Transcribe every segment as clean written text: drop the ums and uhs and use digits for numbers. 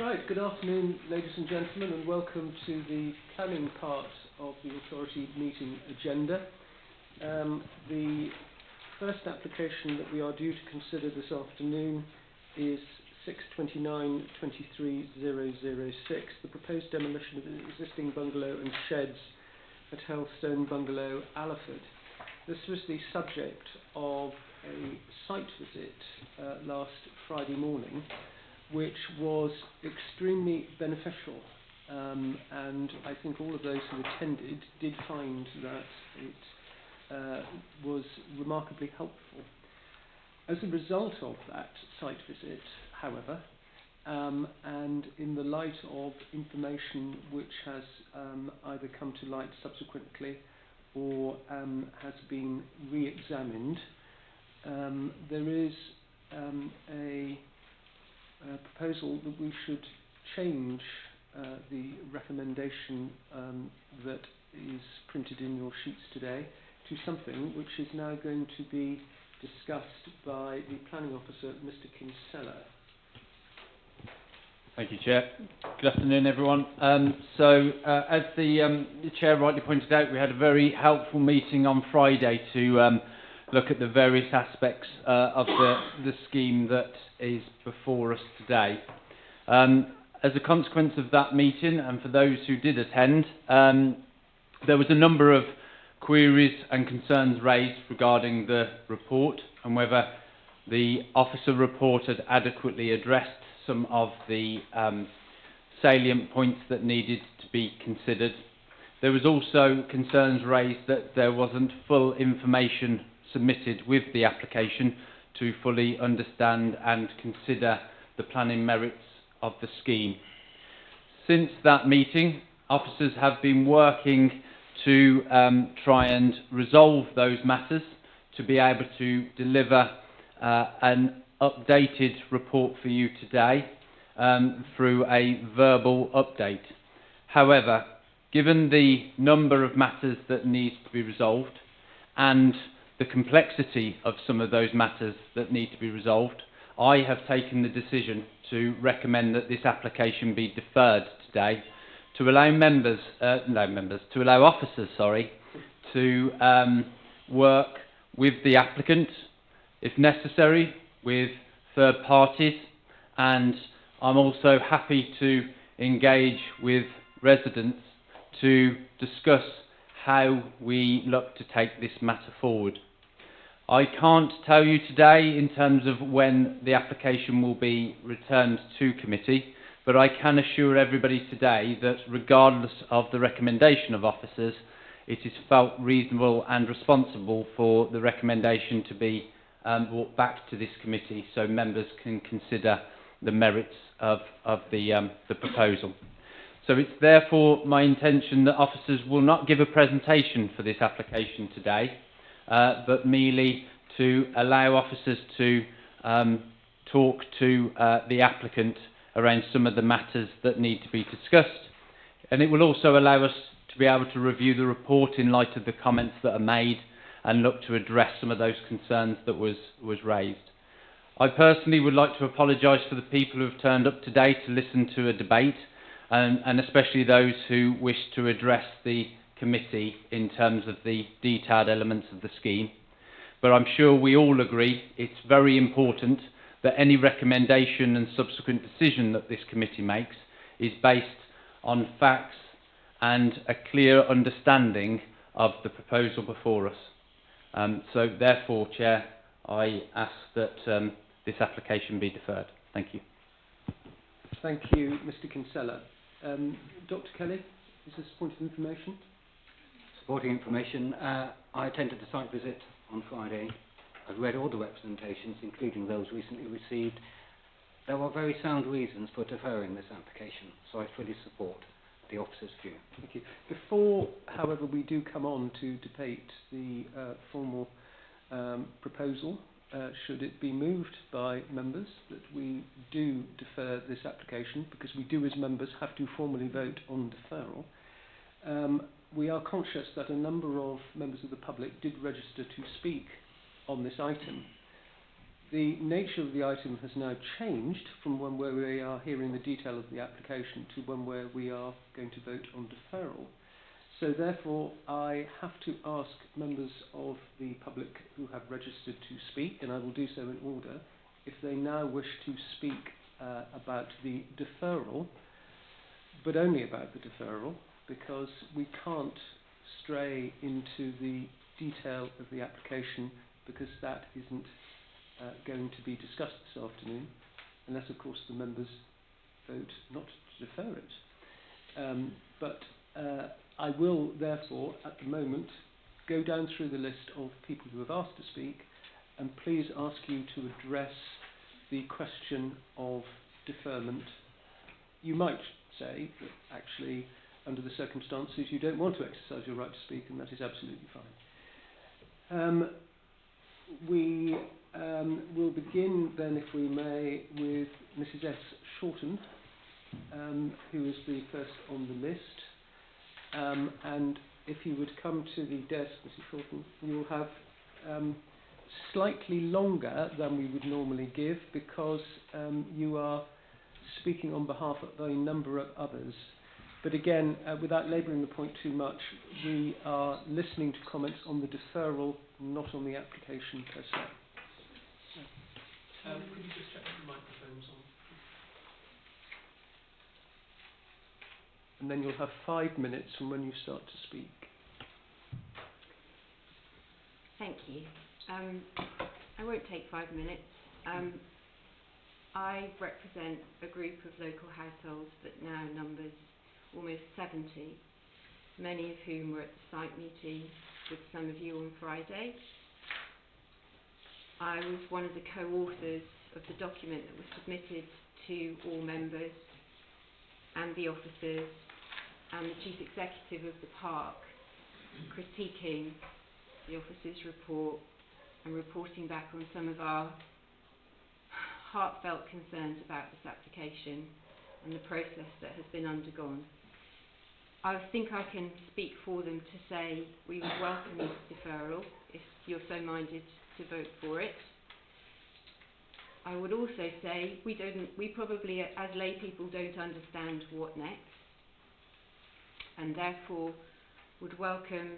Right, good afternoon ladies and gentlemen, and welcome to the planning part of the authority meeting agenda. The first application that we are due to consider this afternoon is 629-23006, the proposed demolition of an existing bungalow and sheds at Hellstone Bungalow, Allaford. This was the subject of a site visit last Friday morning, which was extremely beneficial, and I think all of those who attended did find that it was remarkably helpful. As a result of that site visit, however, and in the light of information which has either come to light subsequently or has been re-examined, there is a proposal that we should change the recommendation that is printed in your sheets today to something which is now going to be discussed by the planning officer, Mr. Kinsella. Thank you, Chair. Good afternoon, everyone. As the Chair rightly pointed out, we had a very helpful meeting on Friday to look at the various aspects of the scheme that is before us today. As a consequence of that meeting, and for those who did attend, there was a number of queries and concerns raised regarding the report and whether the officer report had adequately addressed some of the salient points that needed to be considered. There was also concerns raised that there wasn't full information submitted with the application to fully understand and consider the planning merits of the scheme. Since that meeting, officers have been working to try and resolve those matters to be able to deliver an updated report for you today through a verbal update. However, given the number of matters that need to be resolved and the complexity of some of those matters that need to be resolved, I have taken the decision to recommend that this application be deferred today to allow officers, to work with the applicant, if necessary, with third parties, and I'm also happy to engage with residents to discuss how we look to take this matter forward. I can't tell you today in terms of when the application will be returned to committee, but I can assure everybody today that regardless of the recommendation of officers, it is felt reasonable and responsible for the recommendation to be brought back to this committee so members can consider the merits of the proposal. So it's therefore my intention that officers will not give a presentation for this application today, but merely to allow officers to talk to the applicant around some of the matters that need to be discussed. And it will also allow us to be able to review the report in light of the comments that are made and look to address some of those concerns that was raised. I personally would like to apologise for the people who have turned up today to listen to a debate, and especially those who wish to address the committee in terms of the detailed elements of the scheme. But I'm sure we all agree it's very important that any recommendation and subsequent decision that this committee makes is based on facts and a clear understanding of the proposal before us. So therefore, Chair, I ask that this application be deferred. Thank you. Thank you, Mr. Kinsella. Dr. Kelly, is this a point of information? Supporting information. I attended the site visit on Friday. I've read all the representations, including those recently received. There are very sound reasons for deferring this application, so I fully support the officer's view. Thank you. Before, however, we do come on to debate the formal proposal, should it be moved by members that we do defer this application, because we do as members have to formally vote on deferral, we are conscious that a number of members of the public did register to speak on this item. the nature of the item has now changed from one where we are hearing the detail of the application to one where we are going to vote on deferral. So therefore, I have to ask members of the public who have registered to speak, and I will do so in order, if they now wish to speak about the deferral, but only about the deferral, because we can't stray into the detail of the application, because that isn't going to be discussed this afternoon, unless of course the members vote not to defer it. But I will therefore at the moment go down through the list of people who have asked to speak, and please ask you to address the question of deferment. You might say that actually under the circumstances you don't want to exercise your right to speak, and that is absolutely fine. We will begin then, if we may, with Mrs. S. Shorten, who is the first on the list. And if you would come to the desk, Mrs. Shorten, you will have slightly longer than we would normally give, because you are speaking on behalf of a number of others. But again, without labouring the point too much, we are listening to comments on the deferral, not on the application per se. Could you just check that the microphone's on? And then you'll have 5 minutes from when you start to speak. Thank you. I won't take 5 minutes. I represent a group of local households that now numbers almost 70, many of whom were at the site meeting with some of you on Friday. I was one of the co-authors of the document that was submitted to all members and the officers and the chief executive of the park, critiquing the officers' report and reporting back on some of our heartfelt concerns about this application and the process that has been undergone. I think I can speak for them to say we would welcome this deferral if you're so minded to vote for it. I would also say we probably as lay people don't understand what next, and therefore would welcome,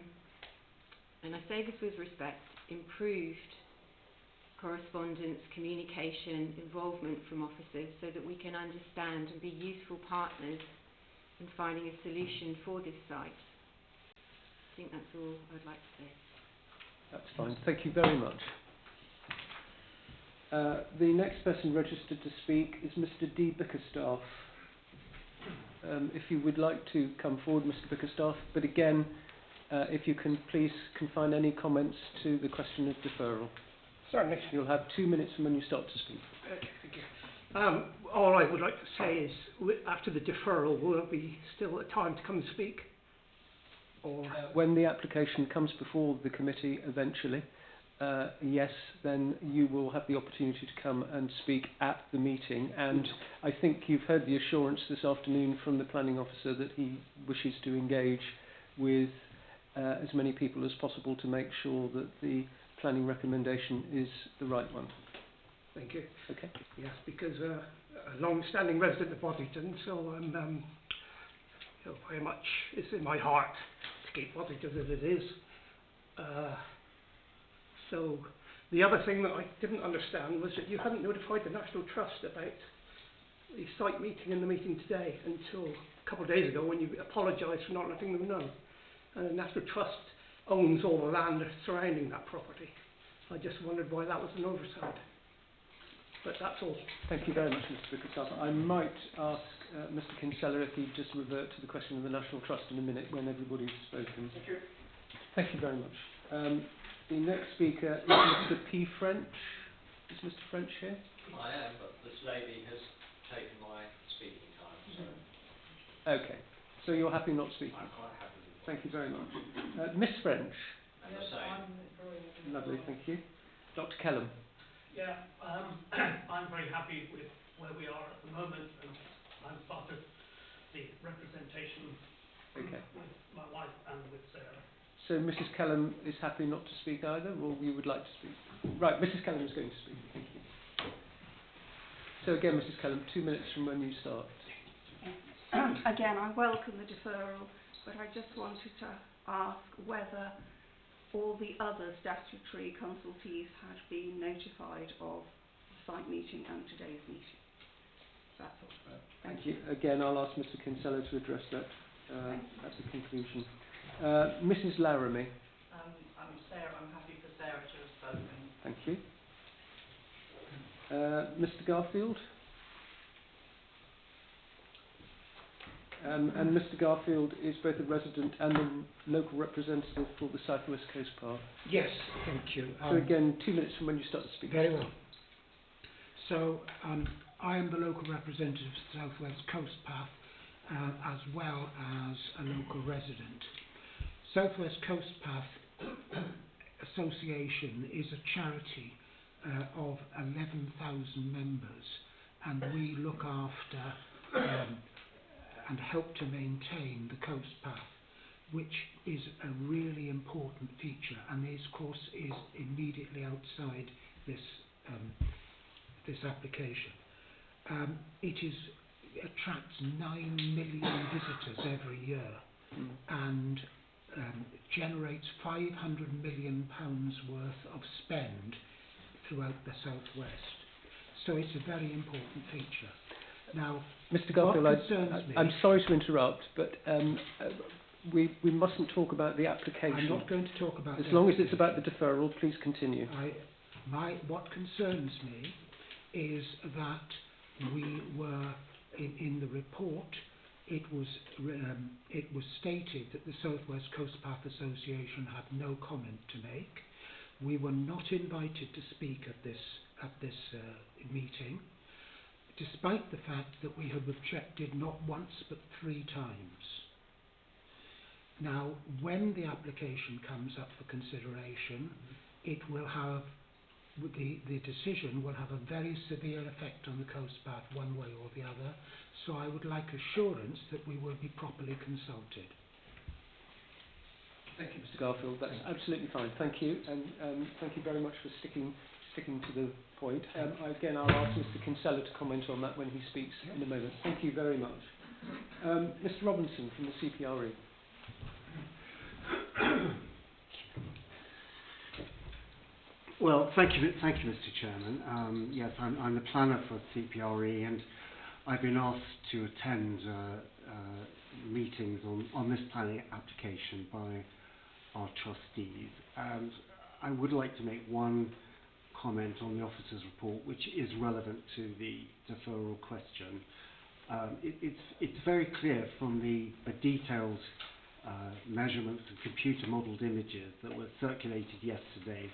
and I say this with respect, improved correspondence, communication, involvement from officers so that we can understand and be useful partners in finding a solution for this site. I think that's all I'd like to say. That's fine. Thank you very much. The next person registered to speak is Mr. D. Bickerstaff. If you would like to come forward, Mr. Bickerstaff, but again, if you can please confine any comments to the question of deferral. Certainly. You'll have 2 minutes from when you start to speak. Okay, thank you. All I would like to say is, after the deferral, will there be still a time to come and speak? Or when the application comes before the committee eventually, yes, then you will have the opportunity to come and speak at the meeting. And I think you've heard the assurance this afternoon from the planning officer that he wishes to engage with as many people as possible to make sure that the planning recommendation is the right one. thank you. Okay. Yes, because a long-standing resident of Boddington, so I'm very much it's in my heart to keep Boddington as it is. So the other thing that I didn't understand was that you hadn't notified the National Trust about the site meeting and the meeting today until a couple of days ago, when you apologised for not letting them know. And the National Trust owns all the land surrounding that property. I just wondered why that was an oversight. But that's all. Thank you very much, Mr. Bickerstaff. I might ask Mr. Kinsella if he'd just revert to the question of the National Trust in a minute when everybody's spoken. Thank you. Thank you very much. The next speaker is Mr. P. French. Is Mr. French here? I am, but this lady has taken my speaking time, so... Okay. So you're happy not speaking? I'm quite happy with it. Thank you very much. Miss French. And the same. Lovely, thank you. Dr. Kellum. Yeah, I'm very happy with where we are at the moment, and I'm part of the representation with my wife and with Sarah. So Mrs. Kellum is happy not to speak either, or you would like to speak? Right, Mrs. Kellum is going to speak. Thank you. So again, Mrs. Kellum, 2 minutes from when you start. Again, I welcome the deferral, but I just wanted to ask whether all the other statutory consultees had been notified of the site meeting and today's meeting. That's all. Thank you. Again, I'll ask Mr. Kinsella to address that at the conclusion. Mrs. Laramie. I'm Sarah. I'm happy for Sarah to have spoken. Thank you. Mr. Garfield. And Mr. Garfield is both a resident and the local representative for the South West Coast Path. Yes, thank you. So again, 2 minutes from when you start to speak. Very well. So I am the local representative of the South West Coast Path, as well as a local resident. South West Coast Path Association is a charity of 11,000 members, and we look after and help to maintain the coast path, which is a really important feature, and this course is immediately outside this this application. It attracts 9 million visitors every year, and generates £500 million worth of spend throughout the southwest. So it's a very important feature. Now, Mr. Garfield, I'm me, sorry to interrupt, but we mustn't talk about the application. I'm not going to talk about as long as it's about the deferral, please continue. What concerns me is that we were in the report. It was stated that the South West Coast Path Association had no comment to make. We were not invited to speak at this meeting, despite the fact that we have objected not once but 3 times. Now, when the application comes up for consideration, it will have the decision will have a very severe effect on the coast path one way or the other, so I would like assurance that we will be properly consulted. Thank you, Mr. Garfield. That's absolutely fine. Thank you, and thank you very much for sticking to the point. Again, I'll ask Mr. Kinsella to comment on that when he speaks in a moment. Thank you very much. Mr. Robinson from the CPRE. Well, thank you, Mr. Chairman. Yes, I'm the planner for CPRE, and I've been asked to attend meetings on this planning application by our trustees. And I would like to make one comment on the officer's report, which is relevant to the deferral question. It's very clear from the detailed measurements and computer modelled images that were circulated yesterday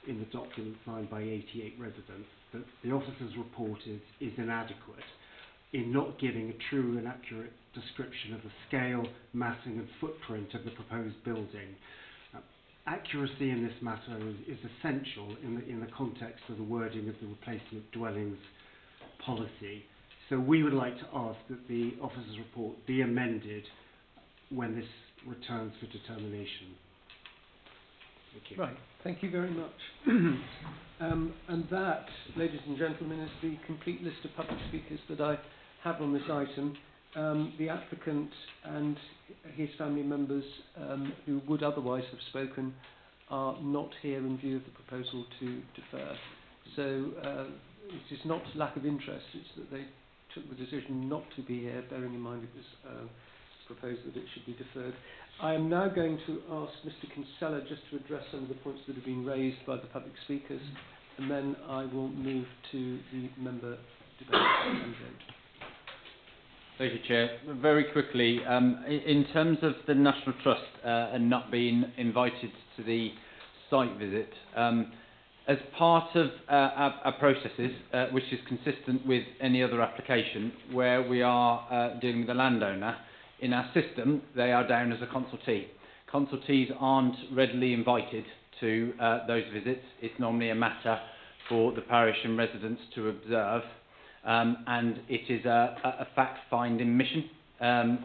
in the document signed by 88 residents that the officer's report is inadequate in not giving a true and accurate description of the scale, massing and footprint of the proposed building. Accuracy in this matter is essential in the context of the wording of the replacement dwellings policy. So we would like to ask that the officer's report be amended when this returns for determination. Thank you. Right, thank you very much. And that, ladies and gentlemen, is the complete list of public speakers that I have on this item. The applicant and his family members who would otherwise have spoken are not here in view of the proposal to defer. So it is not lack of interest, it's that they took the decision not to be here, bearing in mind it was proposed that it should be deferred. I am now going to ask Mr. Kinsella just to address some of the points that have been raised by the public speakers, and then I will move to the member debate and vote. Thank you, Chair. Very quickly, in terms of the National Trust and not being invited to the site visit, as part of our processes, which is consistent with any other application, where we are dealing with a landowner, in our system, they are down as a consultee. Consultees aren't readily invited to those visits. It's normally a matter for the parish and residents to observe, and it is a fact-finding mission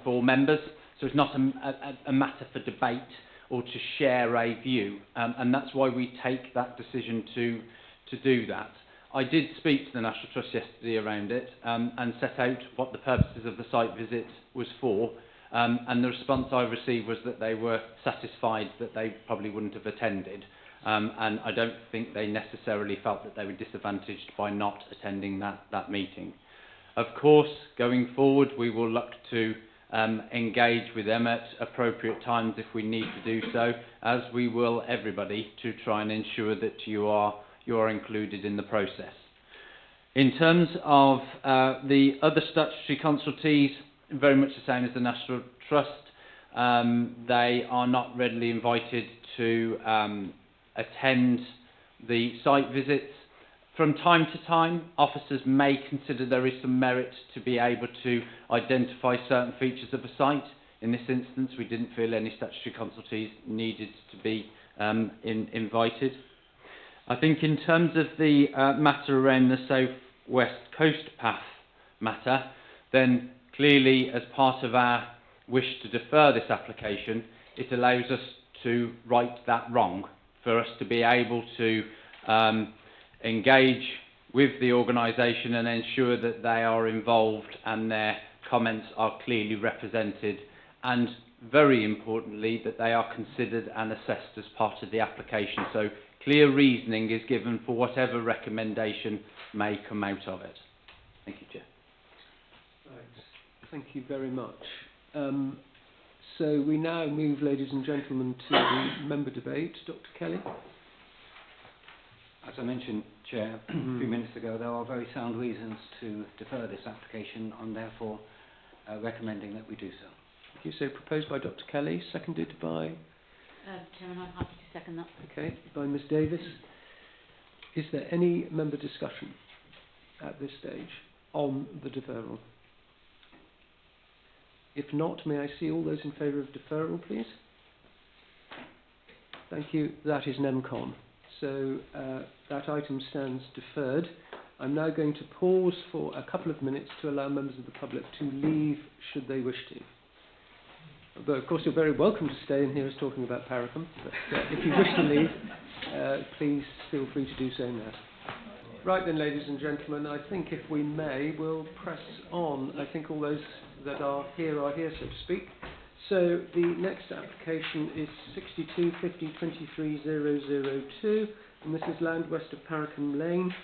for members, so it's not a matter for debate or to share a view, and that's why we take that decision to do that. I did speak to the National Trust yesterday around it and set out what the purposes of the site visit was for, and the response I received was that they were satisfied that they probably wouldn't have attended, and I don't think they necessarily felt that they were disadvantaged by not attending that meeting. Of course, going forward, we will look to engage with them at appropriate times if we need to do so, as we will everybody, to try and ensure that you are included in the process. In terms of the other statutory consultees, very much the same as the National Trust. They are not readily invited to attend the site visits. From time to time, officers may consider there is some merit to be able to identify certain features of a site. In this instance, we didn't feel any statutory consultees needed to be invited. I think in terms of the matter around the South West Coast Path matter, then clearly as part of our wish to defer this application, it allows us to right that wrong, for us to be able to engage with the organisation and ensure that they are involved and their comments are clearly represented, and very importantly that they are considered and assessed as part of the application. So clear reasoning is given for whatever recommendation may come out of it. Thank you, Chair. Right. Thank you very much. So we now move, ladies and gentlemen, to the member debate. Dr. Kelly. As I mentioned, Chair, a few minutes ago, there are very sound reasons to defer this application. I'm therefore recommending that we do so. Thank you. So proposed by Dr. Kelly, seconded by? Chairman, I'm happy to second that. Okay, by Ms Davis. Is there any member discussion at this stage on the deferral? If not, may I see all those in favour of deferral, please? Thank you. That is NEMCON. So that item stands deferred. I'm now going to pause for a couple of minutes to allow members of the public to leave should they wish to. But of course you're very welcome to stay and hear us talking about Paracom. But if you wish to leave, please feel free to do so now. Right then, ladies and gentlemen, I think if we may, we'll press on. I think all those that are here, so to speak. So the next application is 6250-23002, and this is land west of Paracombe Lane,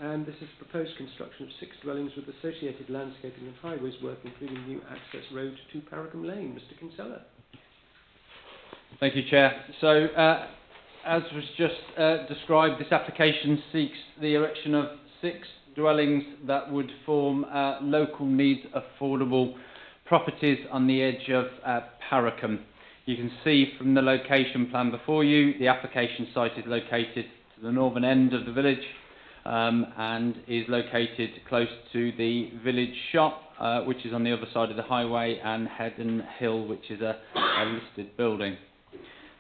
and this is proposed construction of 6 dwellings with associated landscaping and highways work, including new access road to Paracombe Lane. Mr. Kinsella. Thank you, Chair. So, as was just described, this application seeks the erection of 6 dwellings that would form local needs affordable properties on the edge of Paracombe. You can see from the location plan before you, the application site is located to the northern end of the village and is located close to the village shop, which is on the other side of the highway, and Headon Hill, which is a listed building.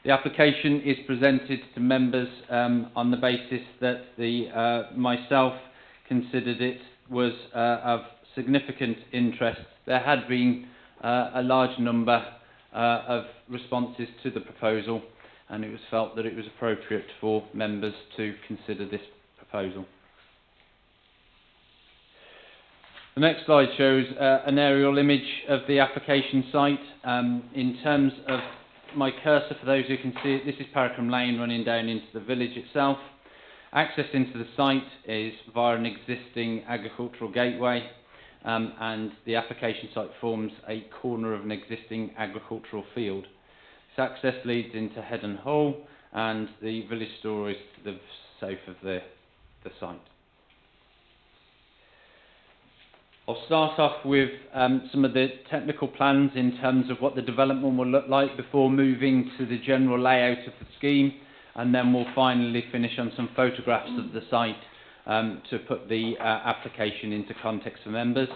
The application is presented to members on the basis that myself considered it was of significant interest. There had been a large number of responses to the proposal, and it was felt that it was appropriate for members to consider this proposal. The next slide shows an aerial image of the application site. In terms of my cursor, for those who can see it, this is Paracombe Lane running down into the village itself. Access into the site is via an existing agricultural gateway, and the application site forms a corner of an existing agricultural field. This access leads into Headon Hall, and the village store is to the south of the site. I'll start off with some of the technical plans in terms of what the development will look like before moving to the general layout of the scheme, and then we'll finally finish on some photographs of the site to put the application into context for members.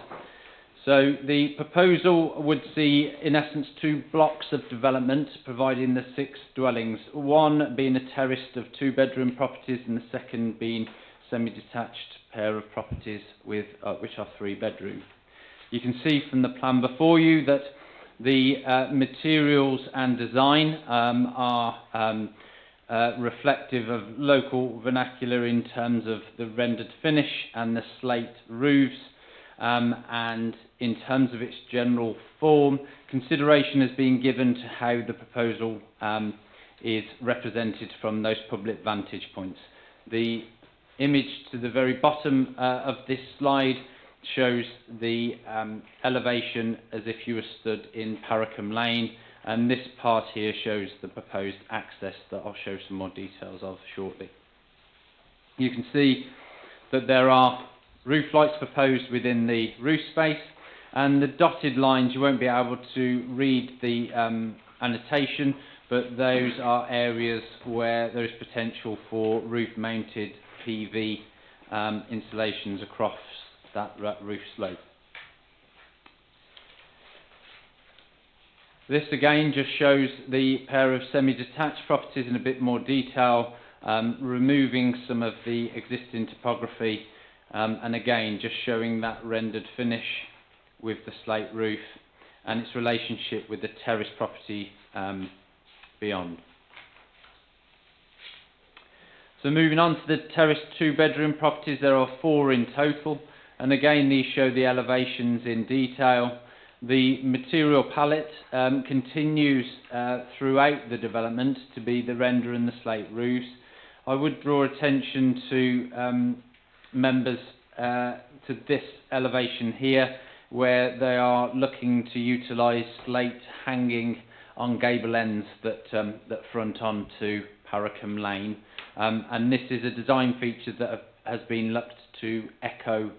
So the proposal would see, in essence, 2 blocks of development providing the 6 dwellings, one being a terraced of 2-bedroom properties and the second being semi-detached pair of properties with which are 3-bedroom. You can see from the plan before you that the materials and design are reflective of local vernacular in terms of the rendered finish and the slate roofs, and in terms of its general form, consideration has been given to how the proposal is represented from those public vantage points. The image to the very bottom of this slide shows the elevation as if you were stood in Paracombe Lane, and this part here shows the proposed access that I'll show some more details of shortly. You can see that there are roof lights proposed within the roof space, and the dotted lines, you won't be able to read the annotation, but those are areas where there is potential for roof-mounted PV installations across that roof slope. This again just shows the pair of semi-detached properties in a bit more detail, removing some of the existing topography, and again just showing that rendered finish with the slate roof and its relationship with the terrace property beyond. So moving on to the terrace 2-bedroom properties, there are 4 in total, and again these show the elevations in detail. The material palette continues throughout the development to be the render and the slate roofs. I would draw attention to members to this elevation here, where they are looking to utilise slate hanging on gable ends that front onto Paracombe Lane, and this is a design feature that has been looked to echo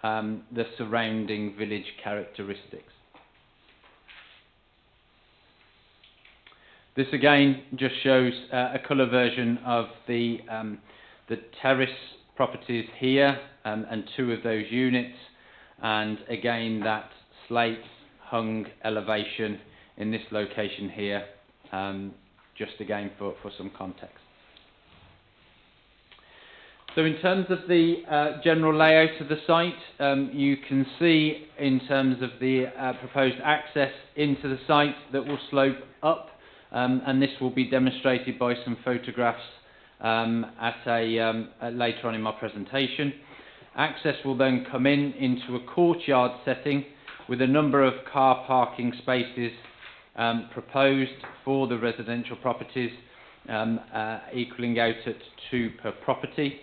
the surrounding village characteristics. This again just shows a colour version of the terrace properties here, and 2 of those units, and again that slate hung elevation in this location here, just again for some context. So in terms of the general layout of the site, you can see in terms of the proposed access into the site that will slope up, and this will be demonstrated by some photographs later on in my presentation. Access will then come into a courtyard setting with a number of car parking spaces proposed for the residential properties, equaling out at 2 per property.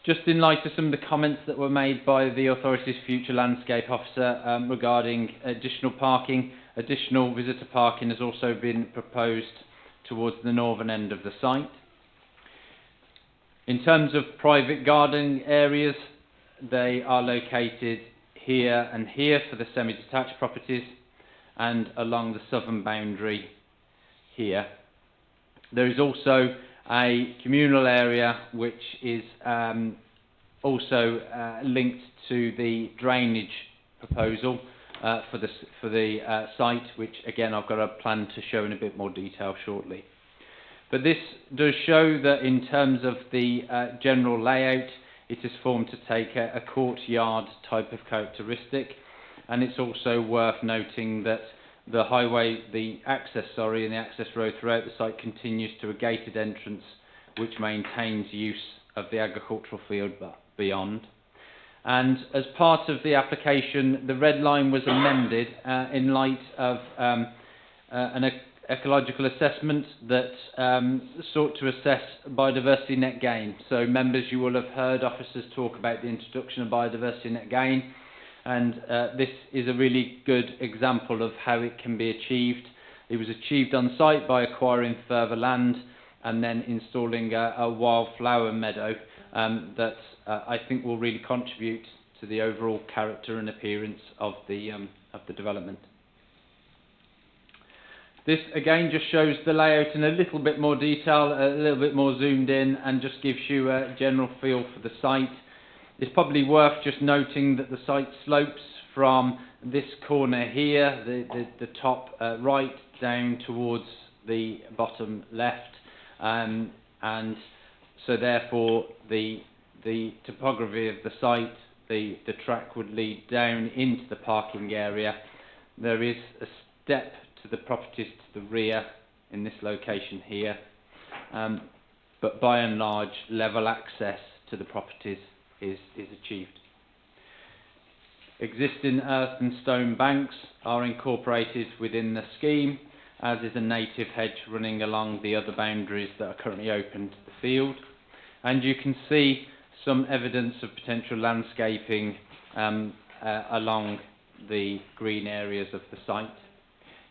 Just in light of some of the comments that were made by the authority's future landscape officer regarding additional parking, additional visitor parking has also been proposed towards the northern end of the site. In terms of private garden areas, they are located here and here for the semi-detached properties, and along the southern boundary here. There is also a communal area which is also linked to the drainage proposal for the site, which again I've got a plan to show in a bit more detail shortly. But this does show that in terms of the general layout, it is formed to take a courtyard type of characteristic, and it's also worth noting that the access road throughout the site continues to a gated entrance which maintains use of the agricultural field beyond. And as part of the application, the red line was amended in light of an ecological assessment that sought to assess biodiversity net gain. So members, you will have heard officers talk about the introduction of biodiversity net gain, and this is a really good example of how it can be achieved. It was achieved on site by acquiring further land and then installing a wildflower meadow that I think will really contribute to the overall character and appearance of the development. This again just shows the layout in a little bit more detail, a little bit more zoomed in, and just gives you a general feel for the site. It's probably worth just noting that the site slopes from this corner here, the top right, down towards the bottom left, and so therefore the topography of the site, the track would lead down into the parking area. There is a step to the properties to the rear in this location here, but by and large, level access to the properties is achieved. Existing earth and stone banks are incorporated within the scheme, as is a native hedge running along the other boundaries that are currently open to the field. And you can see some evidence of potential landscaping along the green areas of the site.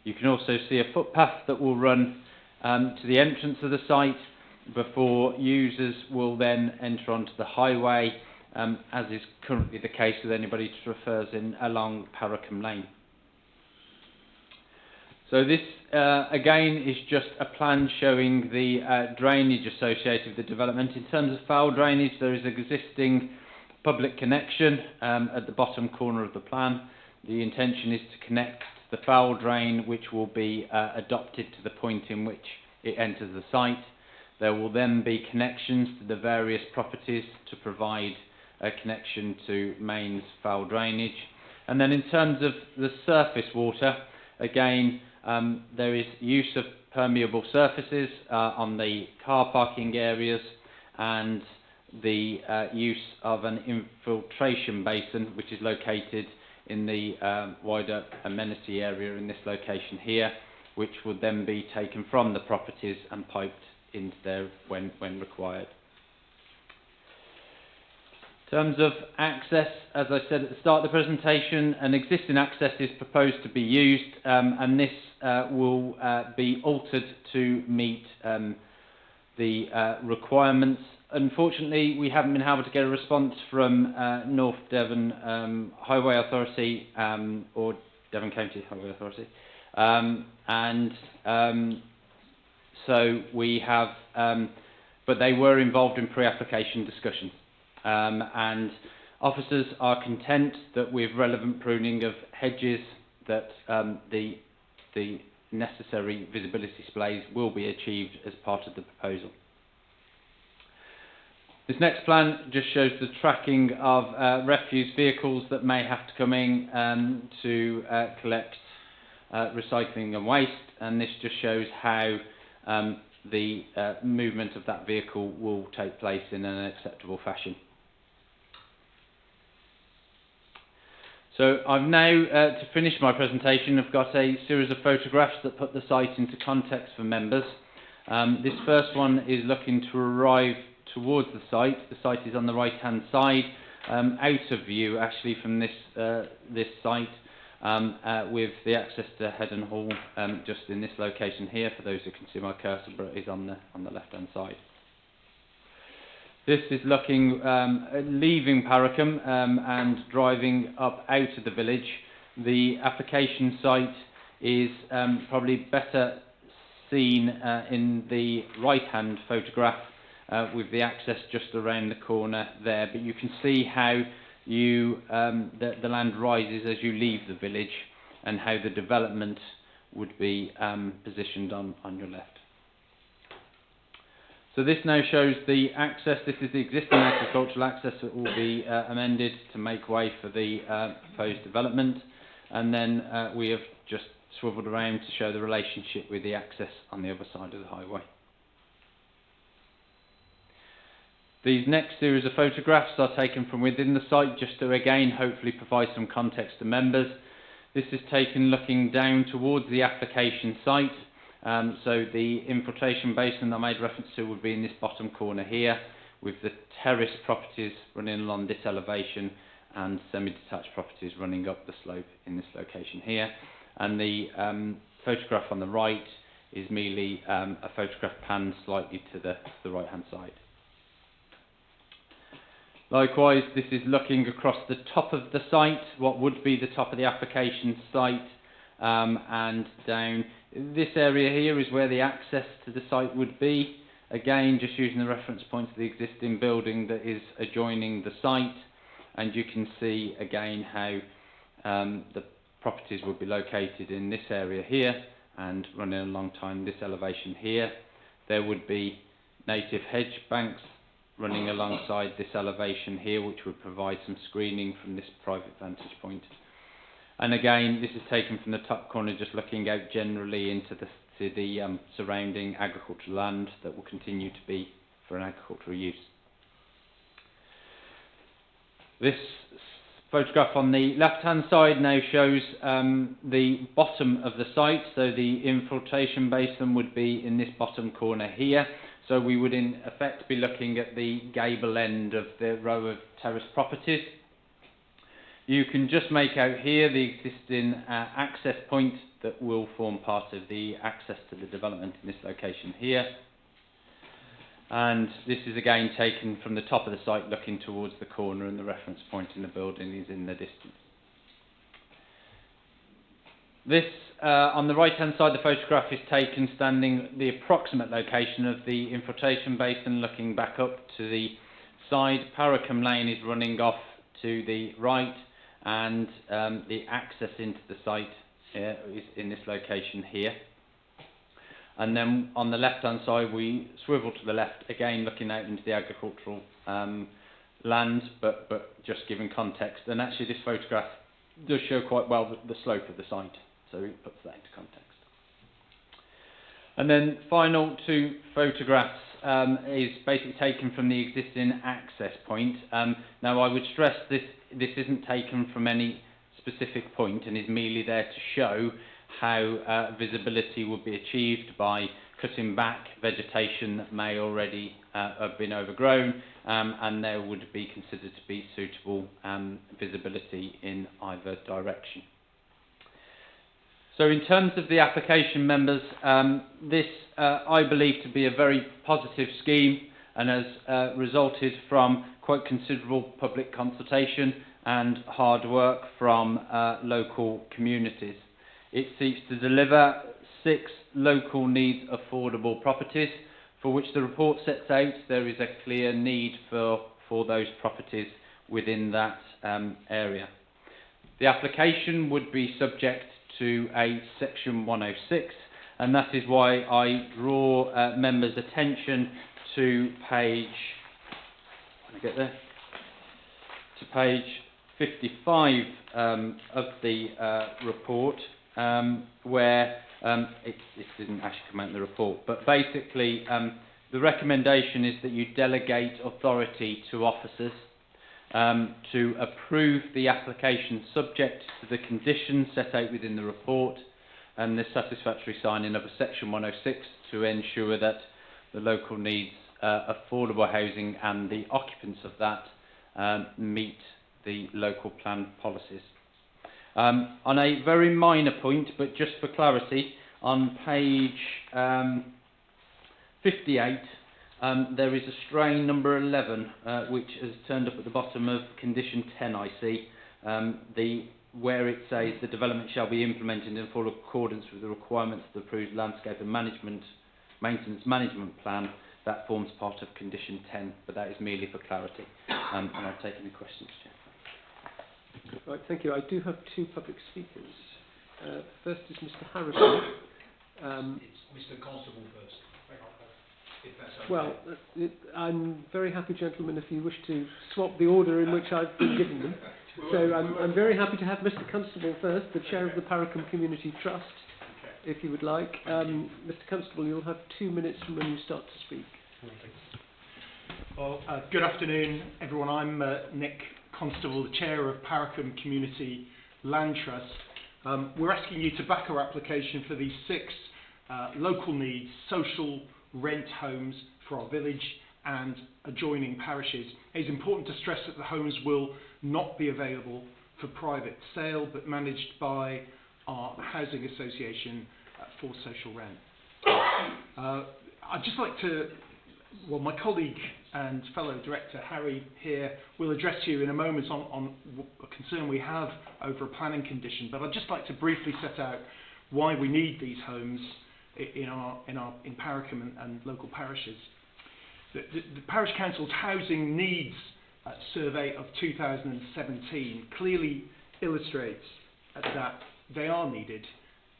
You can also see a footpath that will run to the entrance of the site before users will then enter onto the highway, as is currently the case with anybody who prefers in along Paracombe Lane. So this again is just a plan showing the drainage associated with the development. In terms of foul drainage, there is existing public connection at the bottom corner of the plan. The intention is to connect the foul drain, which will be adopted to the point in which it enters the site. There will then be connections to the various properties to provide a connection to mains foul drainage. And then in terms of the surface water, again, there is use of permeable surfaces on the car parking areas, and the use of an infiltration basin, which is located in the wider amenity area in this location here, which would then be taken from the properties and piped into there when required. In terms of access, as I said at the start of the presentation, an existing access is proposed to be used, and this will be altered to meet the requirements. Unfortunately, we haven't been able to get a response from North Devon Highway Authority or Devon County Highway Authority, so we have, but they were involved in pre-application discussions, and officers are content that with relevant pruning of hedges that the necessary visibility displays will be achieved as part of the proposal. This next plan just shows the tracking of refuse vehicles that may have to come in to collect recycling and waste, and this just shows how the movement of that vehicle will take place in an acceptable fashion. So I've now, to finish my presentation, I've got a series of photographs that put the site into context for members. This first one is looking to arrive towards the site. The site is on the right hand side, out of view actually from this site, with the access to Headon Hall just in this location here. For those who can see my cursor, but it is on the left hand side. This is looking leaving Paracombe and driving up out of the village. The application site is probably better seen in the right hand photograph, with the access just around the corner there, but you can see how the land rises as you leave the village, and how the development would be positioned on your left. So this now shows the access. This is the existing agricultural access that will be amended to make way for the proposed development, and then we have just swiveled around to show the relationship with the access on the other side of the highway. These next series of photographs are taken from within the site, just to again hopefully provide some context to members. This is taken looking down towards the application site. So the infiltration basin that I made reference to would be in this bottom corner here, with the terrace properties running along this elevation and semi-detached properties running up the slope in this location here. And the photograph on the right is merely a photograph panned slightly to the right hand side. Likewise, this is looking across the top of the site, what would be the top of the application site, and down. This area here is where the access to the site would be. Again, just using the reference point of the existing building that is adjoining the site, and you can see again how the properties would be located in this area here and running alongside this elevation here. There would be native hedge banks running alongside this elevation here, which would provide some screening from this private vantage point. And again, this is taken from the top corner, just looking out generally into the obviously the surrounding agricultural land that will continue to be for an agricultural use. This photograph on the left-hand side now shows the bottom of the site, so the infiltration basin would be in this bottom corner here. So we would in effect be looking at the gable end of the row of terrace properties. You can just make out here the existing access point that will form part of the access to the development in this location here. And this is again taken from the top of the site looking towards the corner, and the reference point in the building is in the distance. This, on the right hand side, the photograph is taken standing the approximate location of the infiltration basin looking back up to the side. Paracombe Lane is running off to the right, and the access into the site is in this location here. And then on the left hand side we swivel to the left, again looking out into the agricultural land, but just giving context. And actually this photograph does show quite well the slope of the site, so it puts that into context. And then final two photographs is basically taken from the existing access point. Now I would stress this isn't taken from any specific point and is merely there to show how visibility would be achieved by cutting back vegetation that may already have been overgrown, and there would be considered to be suitable visibility in either direction. So in terms of the application members, this I believe to be a very positive scheme and has resulted from quite considerable public consultation and hard work from local communities. It seeks to deliver 6 local needs affordable properties, for which the report sets out there is a clear need for those properties within that area. The application would be subject to a Section 106, and that is why I draw members' attention to page, to page 55 of the report, where it didn't actually come out in the report, but basically the recommendation is that you delegate authority to officers to approve the application subject to the conditions set out within the report and the satisfactory signing of a Section 106 to ensure that the local needs affordable housing and the occupants of that meet the local plan policies. On a very minor point, but just for clarity, on page 58 there is a strain number 11 which has turned up at the bottom of condition 10, I see, where it says the development shall be implemented in full accordance with the requirements of the approved landscape and maintenance management plan. That forms part of condition 10, but that is merely for clarity. And I'll take any questions, Chair. Right, thank you. I do have 2 public speakers. First is Mr. Harrison. It's Mr. Constable first, if that's okay. Well, I'm very happy, gentlemen, if you wish to swap the order in which I've been given them. So I'm very happy to have Mr. Constable first, the Chair of the Paracombe Community Trust, if you would like. Mr. Constable, you'll have 2 minutes from when you start to speak. Well, good afternoon, everyone. I'm Nick Constable, the Chair of Paracombe Community Land Trust. We're asking you to back our application for these 6 local needs, social rent homes for our village and adjoining parishes. It's important to stress that the homes will not be available for private sale, but managed by our housing association for social rent. I'd just like to, well, my colleague and fellow director Harry here will address you in a moment on a concern we have over a planning condition, but I'd just like to briefly set out why we need these homes in Paracombe and local parishes. The Parish Council's Housing Needs Survey of 2017 clearly illustrates that they are needed,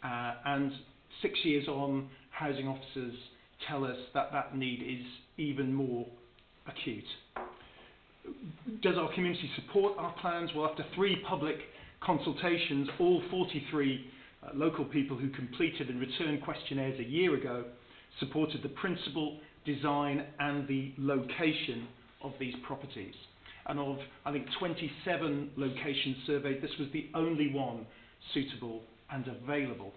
and 6 years on, housing officers tell us that that need is even more acute. Does our community support our plans? Well, after 3 public consultations, all 43 Local people who completed and returned questionnaires a year ago supported the principle, design and the location of these properties. And of, I think, 27 locations surveyed, this was the only one suitable and available.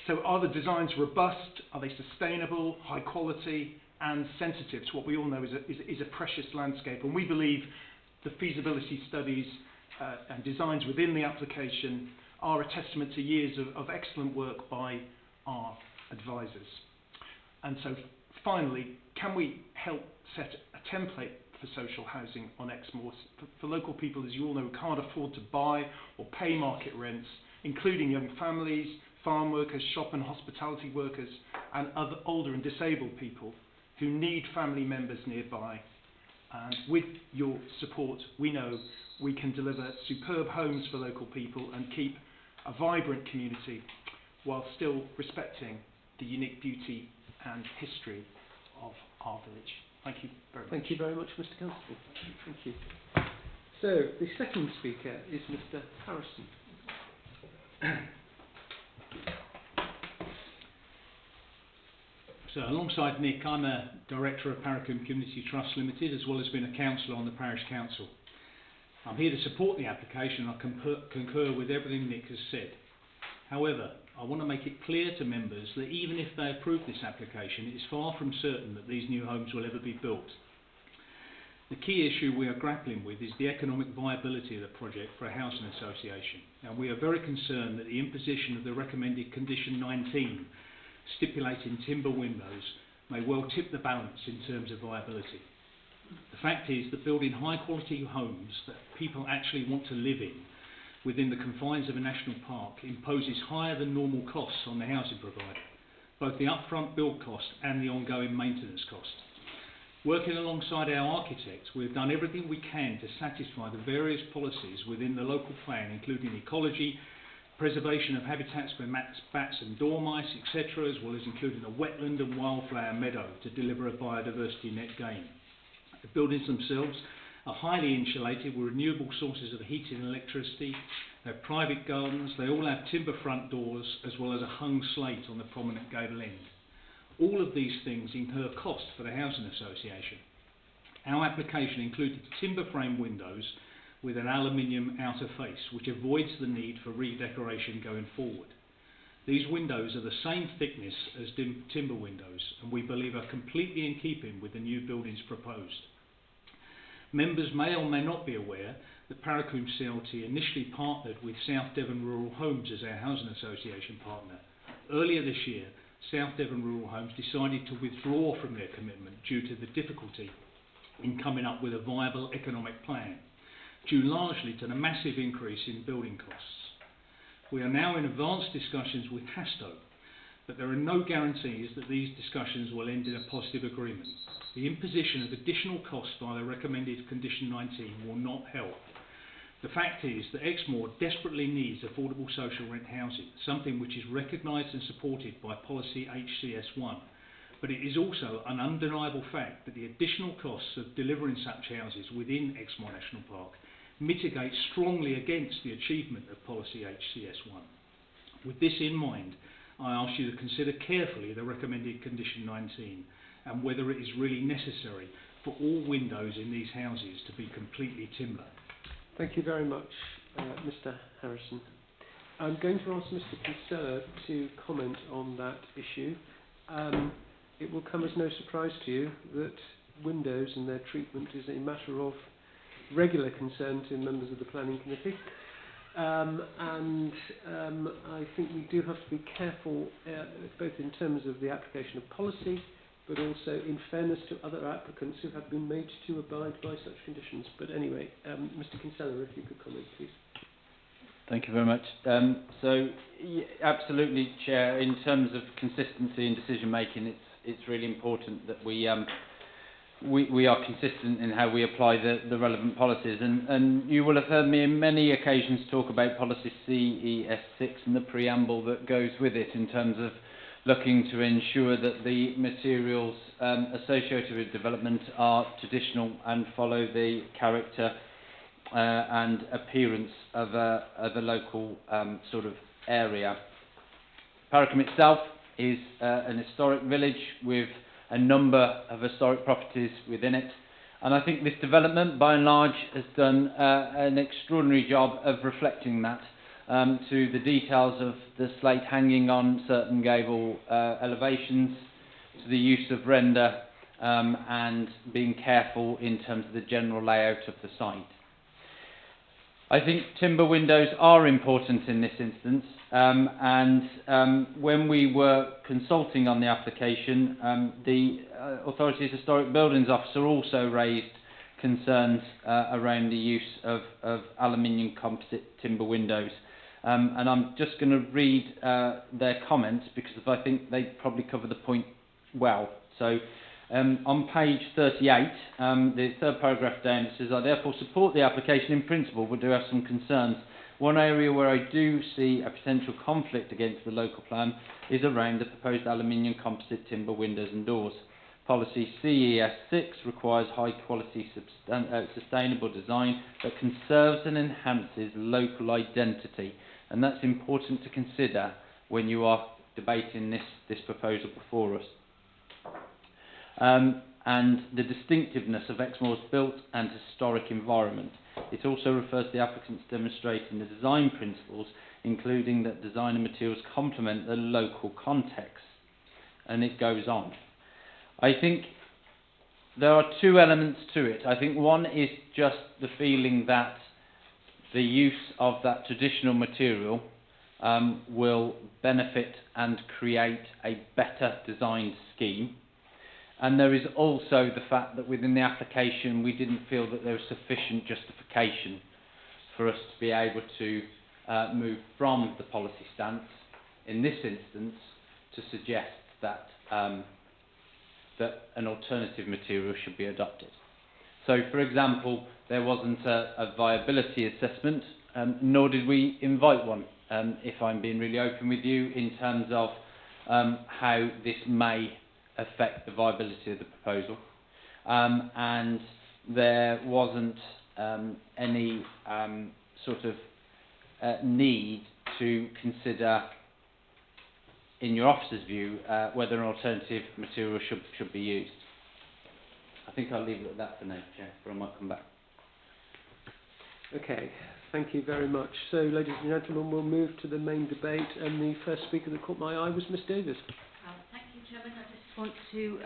So are the designs robust? Are they sustainable, high quality and sensitive to what we all know is a precious landscape? And we believe the feasibility studies and designs within the application are a testament to years of excellent work by our advisors. And so finally, can we help set a template for social housing on Exmoor for local people, as you all know, who can't afford to buy or pay market rents, including young families, farm workers, shop and hospitality workers and other older and disabled people who need family members nearby. And with your support, we know we can deliver superb homes for local people and keep a vibrant community while still respecting the unique beauty and history of our village. Thank you very much. Thank you very much, Mr. Constable. Thank you. So, the second speaker is Mr. Harrison. So, alongside Nick, I'm a Director of Paracoombe Community Trust Limited, as well as being a councillor on the Parish Council. I'm here to support the application. I concur with everything Nick has said. However, I want to make it clear to members that even if they approve this application, it is far from certain that these new homes will ever be built. The key issue we are grappling with is the economic viability of the project for a housing association, and we are very concerned that the imposition of the recommended condition 19, stipulating timber windows, may well tip the balance in terms of viability. The fact is that building high quality homes that people actually want to live in within the confines of a national park imposes higher than normal costs on the housing provider, both the upfront build cost and the ongoing maintenance cost. Working alongside our architects, we have done everything we can to satisfy the various policies within the local plan, including ecology, preservation of habitats for bats and dormice, etc., as well as including a wetland and wildflower meadow to deliver a biodiversity net gain. The buildings themselves are highly insulated with renewable sources of heating and electricity. They have private gardens. They all have timber front doors as well as a hung slate on the prominent gable end. All of these things incur cost for the housing association. Our application included timber frame windows with an aluminium outer face, which avoids the need for redecoration going forward. These windows are the same thickness as timber windows, and we believe are completely in keeping with the new buildings proposed. Members may or may not be aware that Paracoombe CLT initially partnered with South Devon Rural Homes as our housing association partner. Earlier this year, South Devon Rural Homes decided to withdraw from their commitment due to the difficulty in coming up with a viable economic plan, due largely to the massive increase in building costs. We are now in advanced discussions with Hasto, but there are no guarantees that these discussions will end in a positive agreement. The imposition of additional costs by the recommended condition 19 will not help. The fact is that Exmoor desperately needs affordable social rent housing, something which is recognised and supported by policy HCS1. But it is also an undeniable fact that the additional costs of delivering such houses within Exmoor National Park mitigate strongly against the achievement of policy HCS1. With this in mind, I ask you to consider carefully the recommended condition 19 and whether it is really necessary for all windows in these houses to be completely timber. Thank you very much, Mr. Harrison. I'm going to ask Mr. Kinsella to comment on that issue. It will come as no surprise to you that windows and their treatment is a matter of regular concern to members of the Planning Committee. I think we do have to be careful both in terms of the application of policy, but also in fairness to other applicants who have been made to abide by such conditions. But anyway, Mr. Kinsella, if you could comment, please. Thank you very much. Absolutely, Chair. In terms of consistency in decision making, it's really important that we are consistent in how we apply the relevant policies. And you will have heard me on many occasions talk about policy CES6 and the preamble that goes with it in terms of looking to ensure that the materials associated with development are traditional and follow the character and appearance of a local sort of area. Parakum itself is an historic village with a number of historic properties within it, and I think this development by and large has done an extraordinary job of reflecting that to the details of the slate hanging on certain gable elevations, to the use of render and being careful in terms of the general layout of the site. I think timber windows are important in this instance, and when we were consulting on the application, the authority's historic buildings officer also raised concerns around the use of aluminium composite timber windows. And I'm just going to read their comments because I think they probably cover the point well. So on page 38, the third paragraph down, it says, I therefore support the application in principle, but do have some concerns. One area where I do see a potential conflict against the local plan is around the proposed aluminium composite timber windows and doors. Policy CES6 requires high quality sustainable design that conserves and enhances local identity, and that's important to consider when you are debating this proposal before us. And the distinctiveness of Exmoor's built and historic environment. It also refers to the applicants demonstrating the design principles, including that design and materials complement the local context. And it goes on. I think there are two elements to it. I think one is just the feeling that the use of that traditional material will benefit and create a better designed scheme. And there is also the fact that within the application we didn't feel that there was sufficient justification for us to be able to move from the policy stance in this instance to suggest that that an alternative material should be adopted. So, for example, there wasn't a viability assessment, nor did we invite one, if I'm being really open with you, in terms of how this may affect the viability of the proposal. And there wasn't any sort of need to consider, in your officer's view, whether an alternative material should be used. I think I'll leave it at that for now, Chair, but I might come back. Okay, thank you very much. So, ladies and gentlemen, we'll move to the main debate, and the first speaker that caught my eye was Miss Davis. Thank you, Chairman. I just want to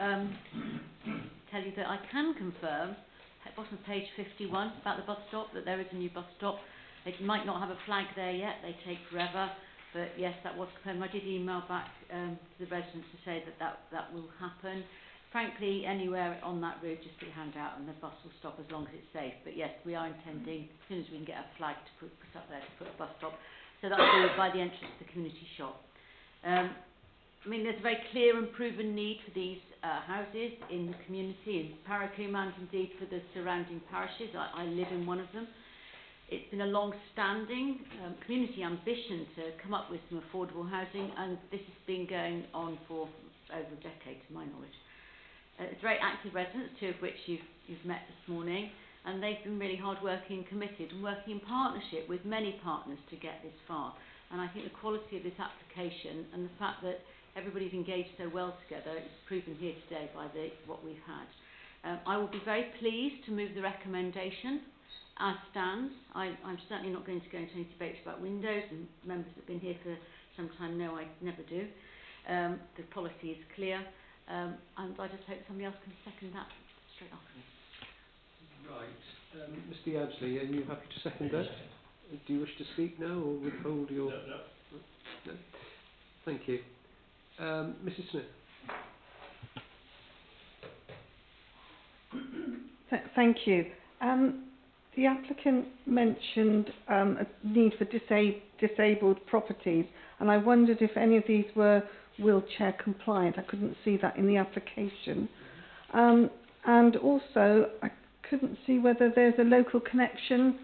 tell you that I can confirm, at bottom of page 51, about the bus stop, that there is a new bus stop. It might not have a flag there yet, they take forever, but yes, that was confirmed. I did email back to the residents to say that will happen. Frankly, anywhere on that route, just put your hand out and the bus will stop as long as it's safe. But yes, we are intending, as soon as we can get a flag to put up there, to put a bus stop. So that will be by the entrance to the community shop. I mean, there's a very clear and proven need for these houses in the community, in Parakum and indeed for the surrounding parishes. I live in one of them. It's been a long-standing community ambition to come up with some affordable housing, and this has been going on for over a decade, to my knowledge. It's very active residents, two of which you've met this morning, and they've been really hard-working and committed and working in partnership with many partners to get this far. And I think the quality of this application and the fact that everybody's engaged so well together is proven here today by what we've had. I will be very pleased to move the recommendation as stands. I'm certainly not going to go into any debates about windows, and members that have been here for some time know I never do. The policy is clear. And I just hope somebody else can second that straight after me. Right. Mr. Yabsley, are you happy to second that? Do you wish to speak now or withhold your... No. Thank you. Mrs. Smith. Thank you. The applicant mentioned a need for disabled properties, and I wondered if any of these were wheelchair compliant. I couldn't see that in the application. And also, I couldn't see whether there's a local connection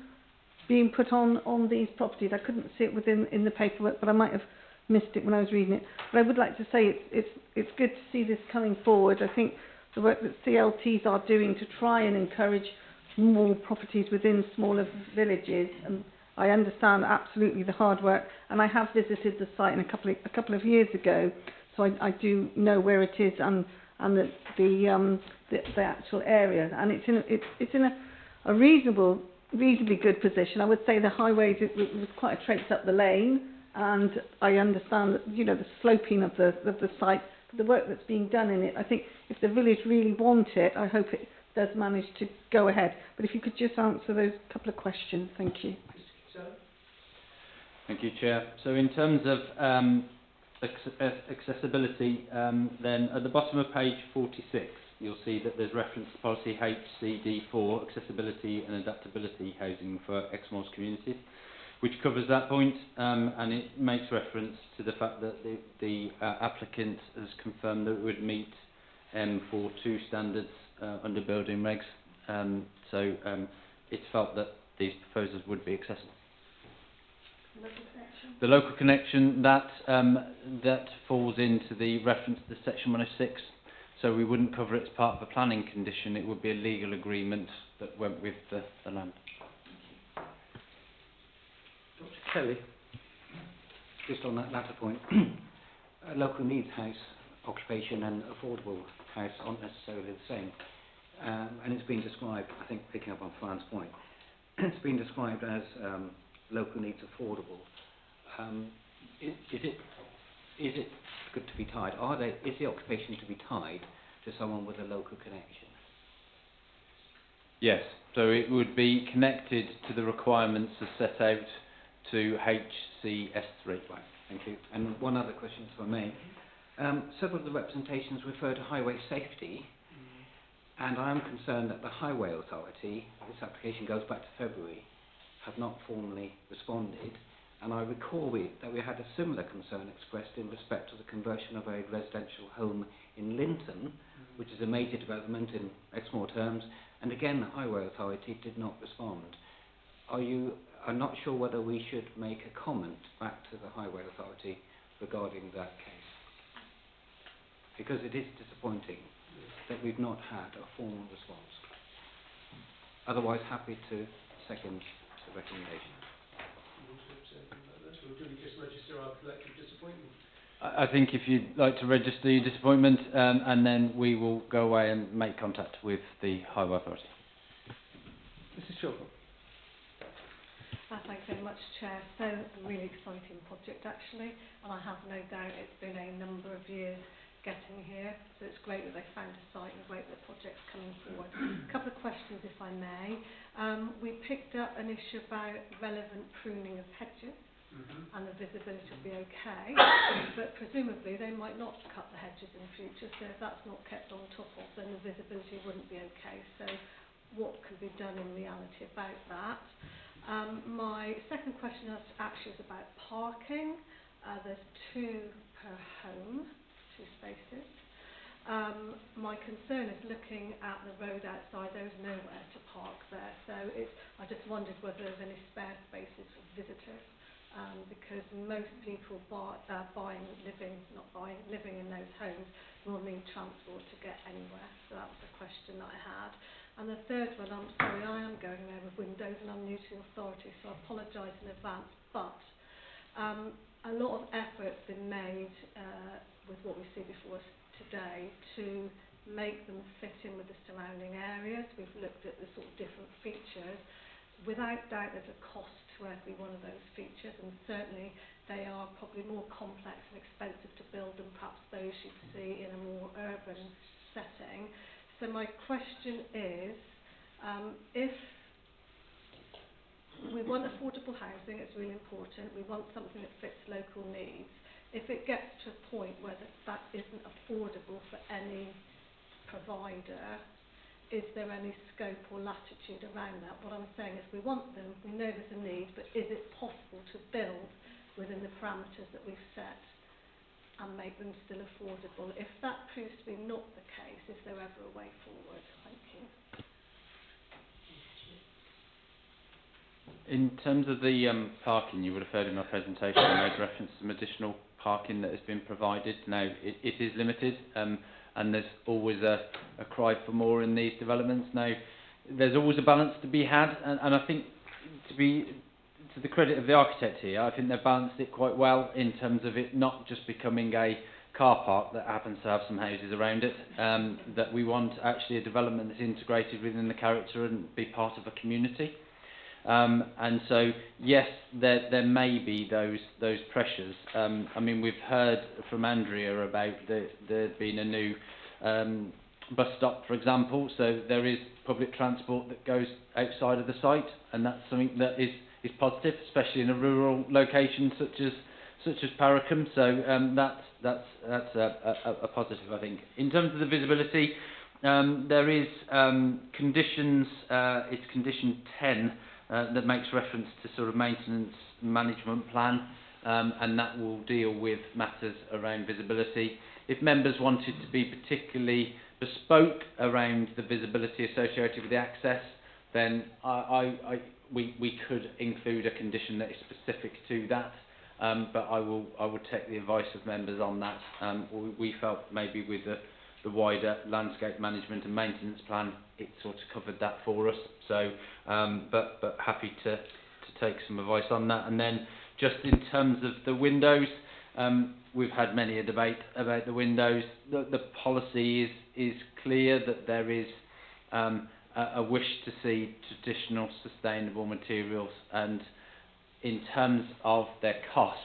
being put on these properties. I couldn't see it in the paperwork, but I might have missed it when I was reading it. But I would like to say it's good to see this coming forward. I think the work that CLTs are doing to try and encourage more properties within smaller villages I understand absolutely the hard work, and I have visited the site a couple of years ago, so I do know where it is and the actual area, and it's in a reasonably good position. I would say the highways, it was quite a traipse up the lane, and I understand that, you know, the sloping of the site, the work that's being done in it. I think if the village really want it, I hope it does manage to go ahead. But if you could just answer those couple of questions, thank you. Thank you, Chair. So in terms of accessibility, then at the bottom of page 46, you'll see that there's reference to policy HCD4, accessibility and adaptability housing for Exmoor's communities, which covers that point, and it makes reference to the fact that the applicant has confirmed that it would meet M42 standards under building regs. So it's felt that these proposals would be accessible. The local connection, that falls into the reference to section 106, so we wouldn't cover it as part of a planning condition. It would be a legal agreement that went with the land. Dr. Kelly. Just on that latter point, a local needs house, occupation and affordable house aren't necessarily the same. And it's been described, I think picking up on Fran's point, it's been described as local needs affordable. Is it good to be tied? Is the occupation to be tied to someone with a local connection? Yes, so it would be connected to the requirements as set out to HCS3. Right, thank you. And one other question, if I may. Several of the representations refer to highway safety, and I am concerned that the Highway Authority, this application goes back to February, have not formally responded. And I recall that we had a similar concern expressed in respect to the conversion of a residential home in Linton, which is a major development in Exmoor terms, and again the Highway Authority did not respond. I'm not sure whether we should make a comment back to the Highway Authority regarding that case, because it is disappointing that we've not had a formal response. Otherwise, happy to second the recommendation. Do we just register our collective disappointment? I think if you'd like to register your disappointment, and then we will go away and make contact with the Highway Authority. Mrs. Chilcott. Thanks very much, Chair. So, a really exciting project actually, and I have no doubt it's been a number of years getting here, so it's great that they found a site and great that the project's coming forward. A couple of questions, if I may. We picked up an issue about relevant pruning of hedges, and the visibility will be okay, but presumably they might not cut the hedges in the future, so if that's not kept on top of, then the visibility wouldn't be okay. So what could be done in reality about that? My second question actually is about parking. There's 2 per home, 2 spaces. My concern is looking at the road outside, there is nowhere to park there, so I just wondered whether there's any spare spaces for visitors. Because most people living in those homes will need transport to get anywhere. So that was the question that I had. And the third one, I'm sorry, I am going there with windows and I'm new to the authority, so I apologise in advance, but a lot of effort's been made with what we see before us today to make them fit in with the surrounding areas. We've looked at the sort of different features. Without doubt there's a cost to every one of those features, and certainly they are probably more complex and expensive to build than perhaps those you'd see in a more urban setting. So my question is, if we want affordable housing, it's really important, we want something that fits local needs. If it gets to a point where that isn't affordable for any provider, is there any scope or latitude around that? What I'm saying is we want them, we know there's a need, but is it possible to build within the parameters that we've set and make them still affordable? If that proves to be not the case, is there ever a way forward? Thank you. In terms of the parking, you would have heard in my presentation I made reference to some additional parking that has been provided. Now, it is limited, and there's always a cry for more in these developments. Now, there's always a balance to be had, and I think to to the credit of the architect here, I think they've balanced it quite well in terms of it not just becoming a car park that happens to have some houses around it, that we want actually a development that's integrated within the character and be part of a community. And so, yes, there may be those pressures. I mean, we've heard from Andrea about there being a new bus stop, for example, so there is public transport that goes outside of the site, and that's something that is positive, especially in a rural location such as Paracombe. So that's a positive, I think. In terms of the visibility, there is conditions. It's condition 10 that makes reference to sort of maintenance management plan, and that will deal with matters around visibility. If members wanted to be particularly bespoke around the visibility associated with the access, then we could include a condition that is specific to that. But I will take the advice of members on that. We felt maybe with the wider landscape management and maintenance plan, it sort of covered that for us. So, but happy to take some advice on that. And then just in terms of the windows, we've had many a debate about the windows. The policy is clear that there is a wish to see traditional sustainable materials, and in terms of their cost,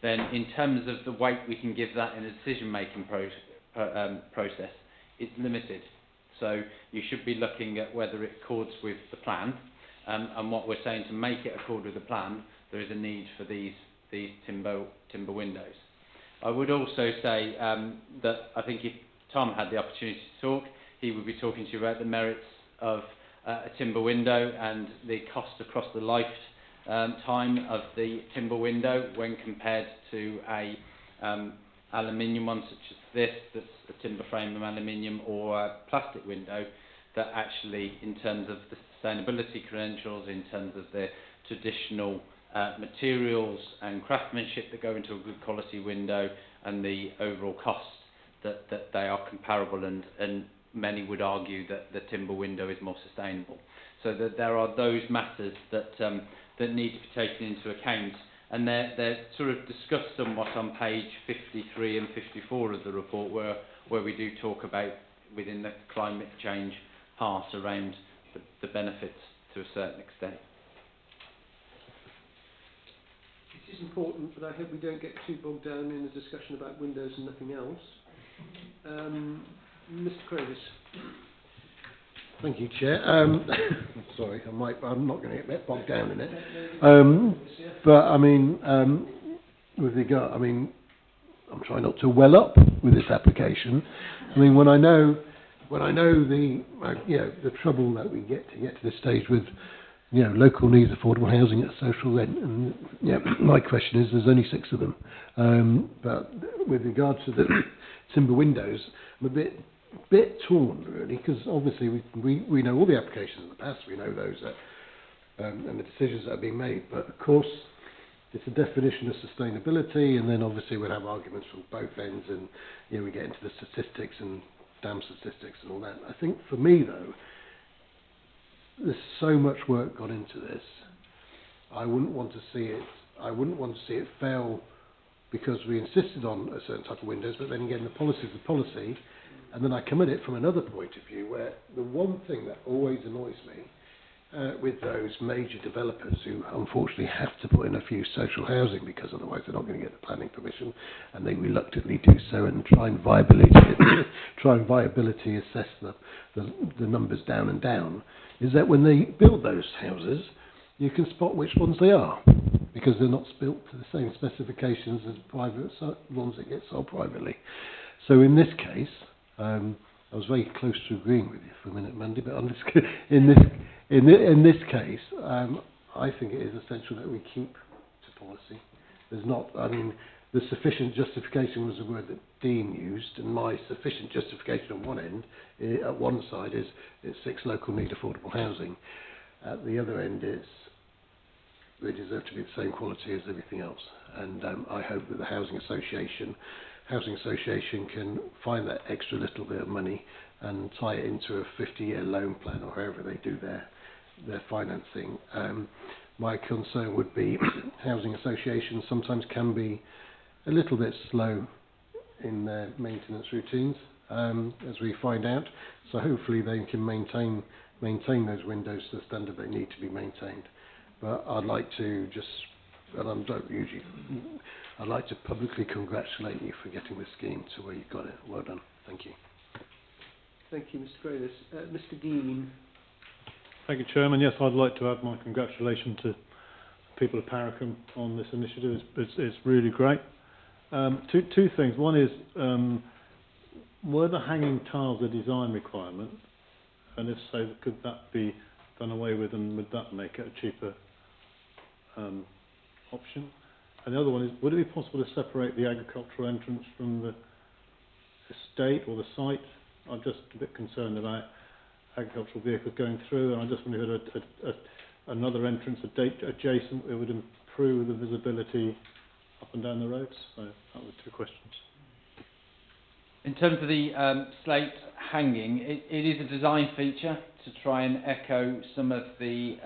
then in terms of the weight we can give that in a decision-making process, it's limited. So you should be looking at whether it accords with the plan, and what we're saying, to make it accord with the plan, there is a need for these timber windows. I would also say that I think if Tom had the opportunity to talk, he would be talking to you about the merits of a timber window and the cost across the lifetime of the timber window when compared to a aluminium one such as this, that's a timber frame of aluminium, or a plastic window, that actually, in terms of the sustainability credentials, in terms of the traditional materials and craftsmanship that go into a good quality window, and the overall cost, that they are comparable, and many would argue that the timber window is more sustainable. So that there are those matters that need to be taken into account, and they're sort of discussed somewhat on page 53 and 54 of the report, where we do talk about, within the climate change part, around the benefits to a certain extent. It is important, but I hope we don't get too bogged down in a discussion about windows and nothing else. Mr. Cravis. Thank you, Chair. Sorry, I'm not going to get bogged down in it. But I mean, with regard, I mean, I'm trying not to well up with this application. I mean, when I know the the trouble that we get to this stage with local needs affordable housing at social rent, and my question is, there's only 6 of them. But with regard to the timber windows, I'm a bit torn really, because obviously we know all the applications in the past, we know those and the decisions that are being made, but of course it's a definition of sustainability, and then obviously we'll have arguments from both ends, and we get into the statistics and damn statistics and all that. I think for me though, there's so much work gone into this. I wouldn't want to see it fail because we insisted on a certain type of windows, but then again the policy is the policy. And then I come at it from another point of view, where the one thing that always annoys me with those major developers who unfortunately have to put in a few social housing because otherwise they're not going to get the planning permission, and they reluctantly do so and try and viability assess the numbers down and down, is that when they build those houses, you can spot which ones they are, because they're not built to the same specifications as private ones that get sold privately. So in this case, I was very close to agreeing with you for a minute, Mandy, but in this case, I think it is essential that we keep to policy. There's not, I mean, the sufficient justification was the word that Dean used, and my sufficient justification on one end, at one side, is it's 6 local need affordable housing. At the other end, they deserve to be the same quality as everything else. And I hope that the housing association can find that extra little bit of money and tie it into a 50-year loan plan, or however they do their financing. My concern would be housing associations sometimes can be a little bit slow in their maintenance routines, as we find out. So hopefully they can maintain those windows to the standard they need to be maintained. But I'd like to just, and I don't usually, I'd like to publicly congratulate you for getting the scheme to where you've got it. Well done. Thank you. Thank you, Mr. Gravis. Mr. Dean. Thank you, Chairman. Yes, I'd like to add my congratulations to people of Parakum on this initiative. It's really great. Two things. One is, were the hanging tiles a design requirement? And if so, could that be done away with, and would that make it a cheaper option? And the other one is, would it be possible to separate the agricultural entrance from the estate or the site? I'm just a bit concerned about agricultural vehicles going through, and I just wondered if another entrance adjacent, it would improve the visibility up and down the roads. So that was two questions. In terms of the slate hanging, it is a design feature to try and echo some of the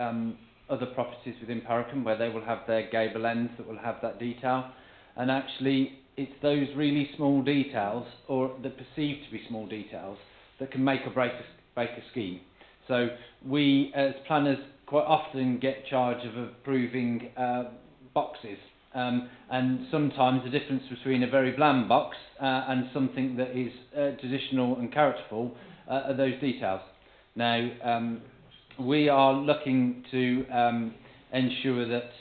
other properties within Parakum where they will have their gable ends that will have that detail. And actually, it's those really small details, or the perceived to be small details, that can make or break a scheme. So we, as planners, quite often get charge of approving boxes. And sometimes the difference between a very bland box and something that is traditional and characterful are those details. Now, we are looking to ensure that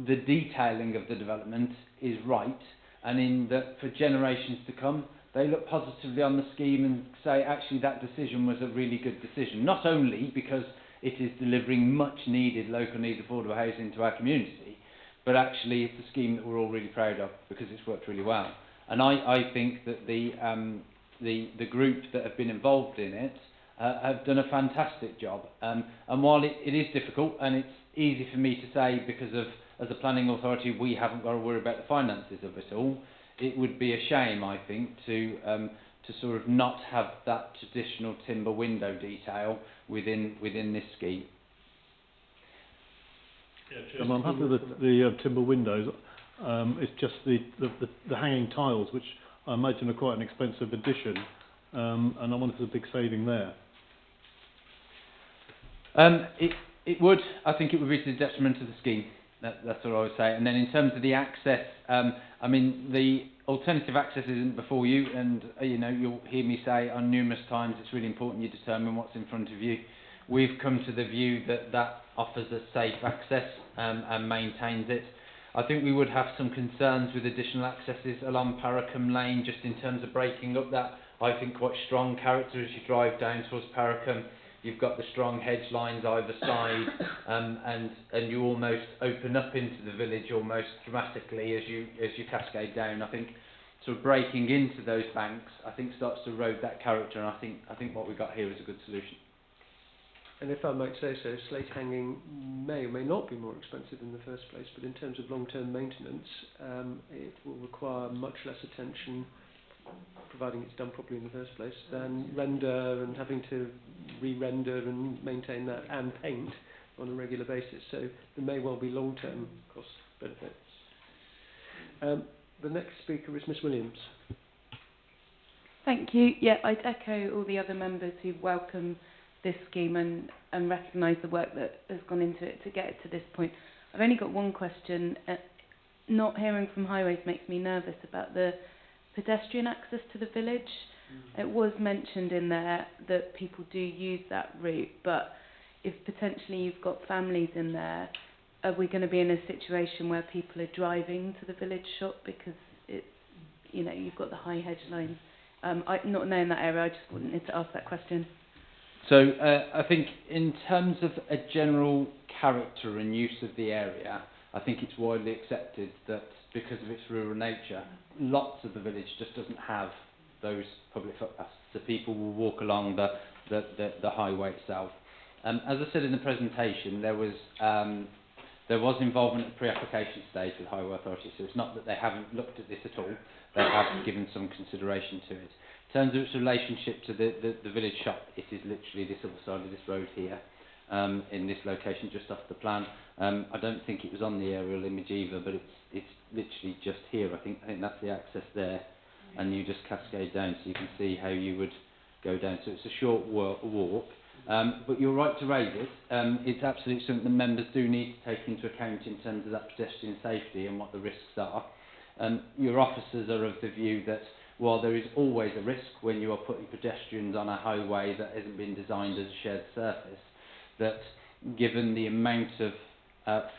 the detailing of the development is right, and in that for generations to come, they look positively on the scheme and say, actually, that decision was a really good decision. Not only because it is delivering much needed, local need affordable housing to our community, but actually it's a scheme that we're all really proud of because it's worked really well. And I think that the group that have been involved in it have done a fantastic job. And while it is difficult, and it's easy for me to say because of, as a planning authority, we haven't got to worry about the finances of it all, it would be a shame, I think, to sort of not have that traditional timber window detail within this scheme. Yeah, I'm happy with the timber windows. It's just the hanging tiles, which I imagine are quite an expensive addition, and I wanted a big saving there. It would. I think it would be to the detriment of the scheme. That's what I would say. And then in terms of the access, I mean, the alternative access isn't before you, and you know, you'll hear me say on numerous times it's really important you determine what's in front of you. We've come to the view that that offers a safe access and maintains it. I think we would have some concerns with additional accesses along Parakum Lane, just in terms of breaking up that, I think, quite strong character as you drive down towards Parakum. You've got the strong hedge lines either side, and you almost open up into the village almost dramatically as you cascade down. I think sort of breaking into those banks, I think, starts to erode that character, and I think what we've got here is a good solution. And if I might say so, slate hanging may or may not be more expensive in the first place, but in terms of long-term maintenance, it will require much less attention, providing it's done properly in the first place, than render and having to re-render and maintain that and paint on a regular basis. So there may well be long-term cost benefits. The next speaker is Miss Williams. Thank you. Yeah, I'd echo all the other members who welcome this scheme and recognise the work that has gone into it to get it to this point. I've only got one question. Not hearing from highways makes me nervous about the pedestrian access to the village. It was mentioned in there that people do use that route, but if potentially you've got families in there, are we going to be in a situation where people are driving to the village shop because it's, you know, you've got the high hedge lines? Not knowing that area, I just wanted to ask that question. So I think in terms of a general character and use of the area, I think it's widely accepted that because of its rural nature, lots of the village just doesn't have those public footpaths. So people will walk along the highway itself. As I said in the presentation, there was involvement at the pre-application stage with Highway Authority, so it's not that they haven't looked at this at all, they have given some consideration to it. In terms of its relationship to the village shop, it is literally this other side of this road here. in this location just off the plan. I don't think it was on the aerial image either, but it's literally just here. I think that's the access there, and you just cascade down, so you can see how you would go down. So it's a short walk. But you're right to raise it. It's absolutely something the members do need to take into account in terms of that pedestrian safety and what the risks are. Your officers are of the view that while there is always a risk when you are putting pedestrians on a highway that hasn't been designed as a shared surface, that given the amount of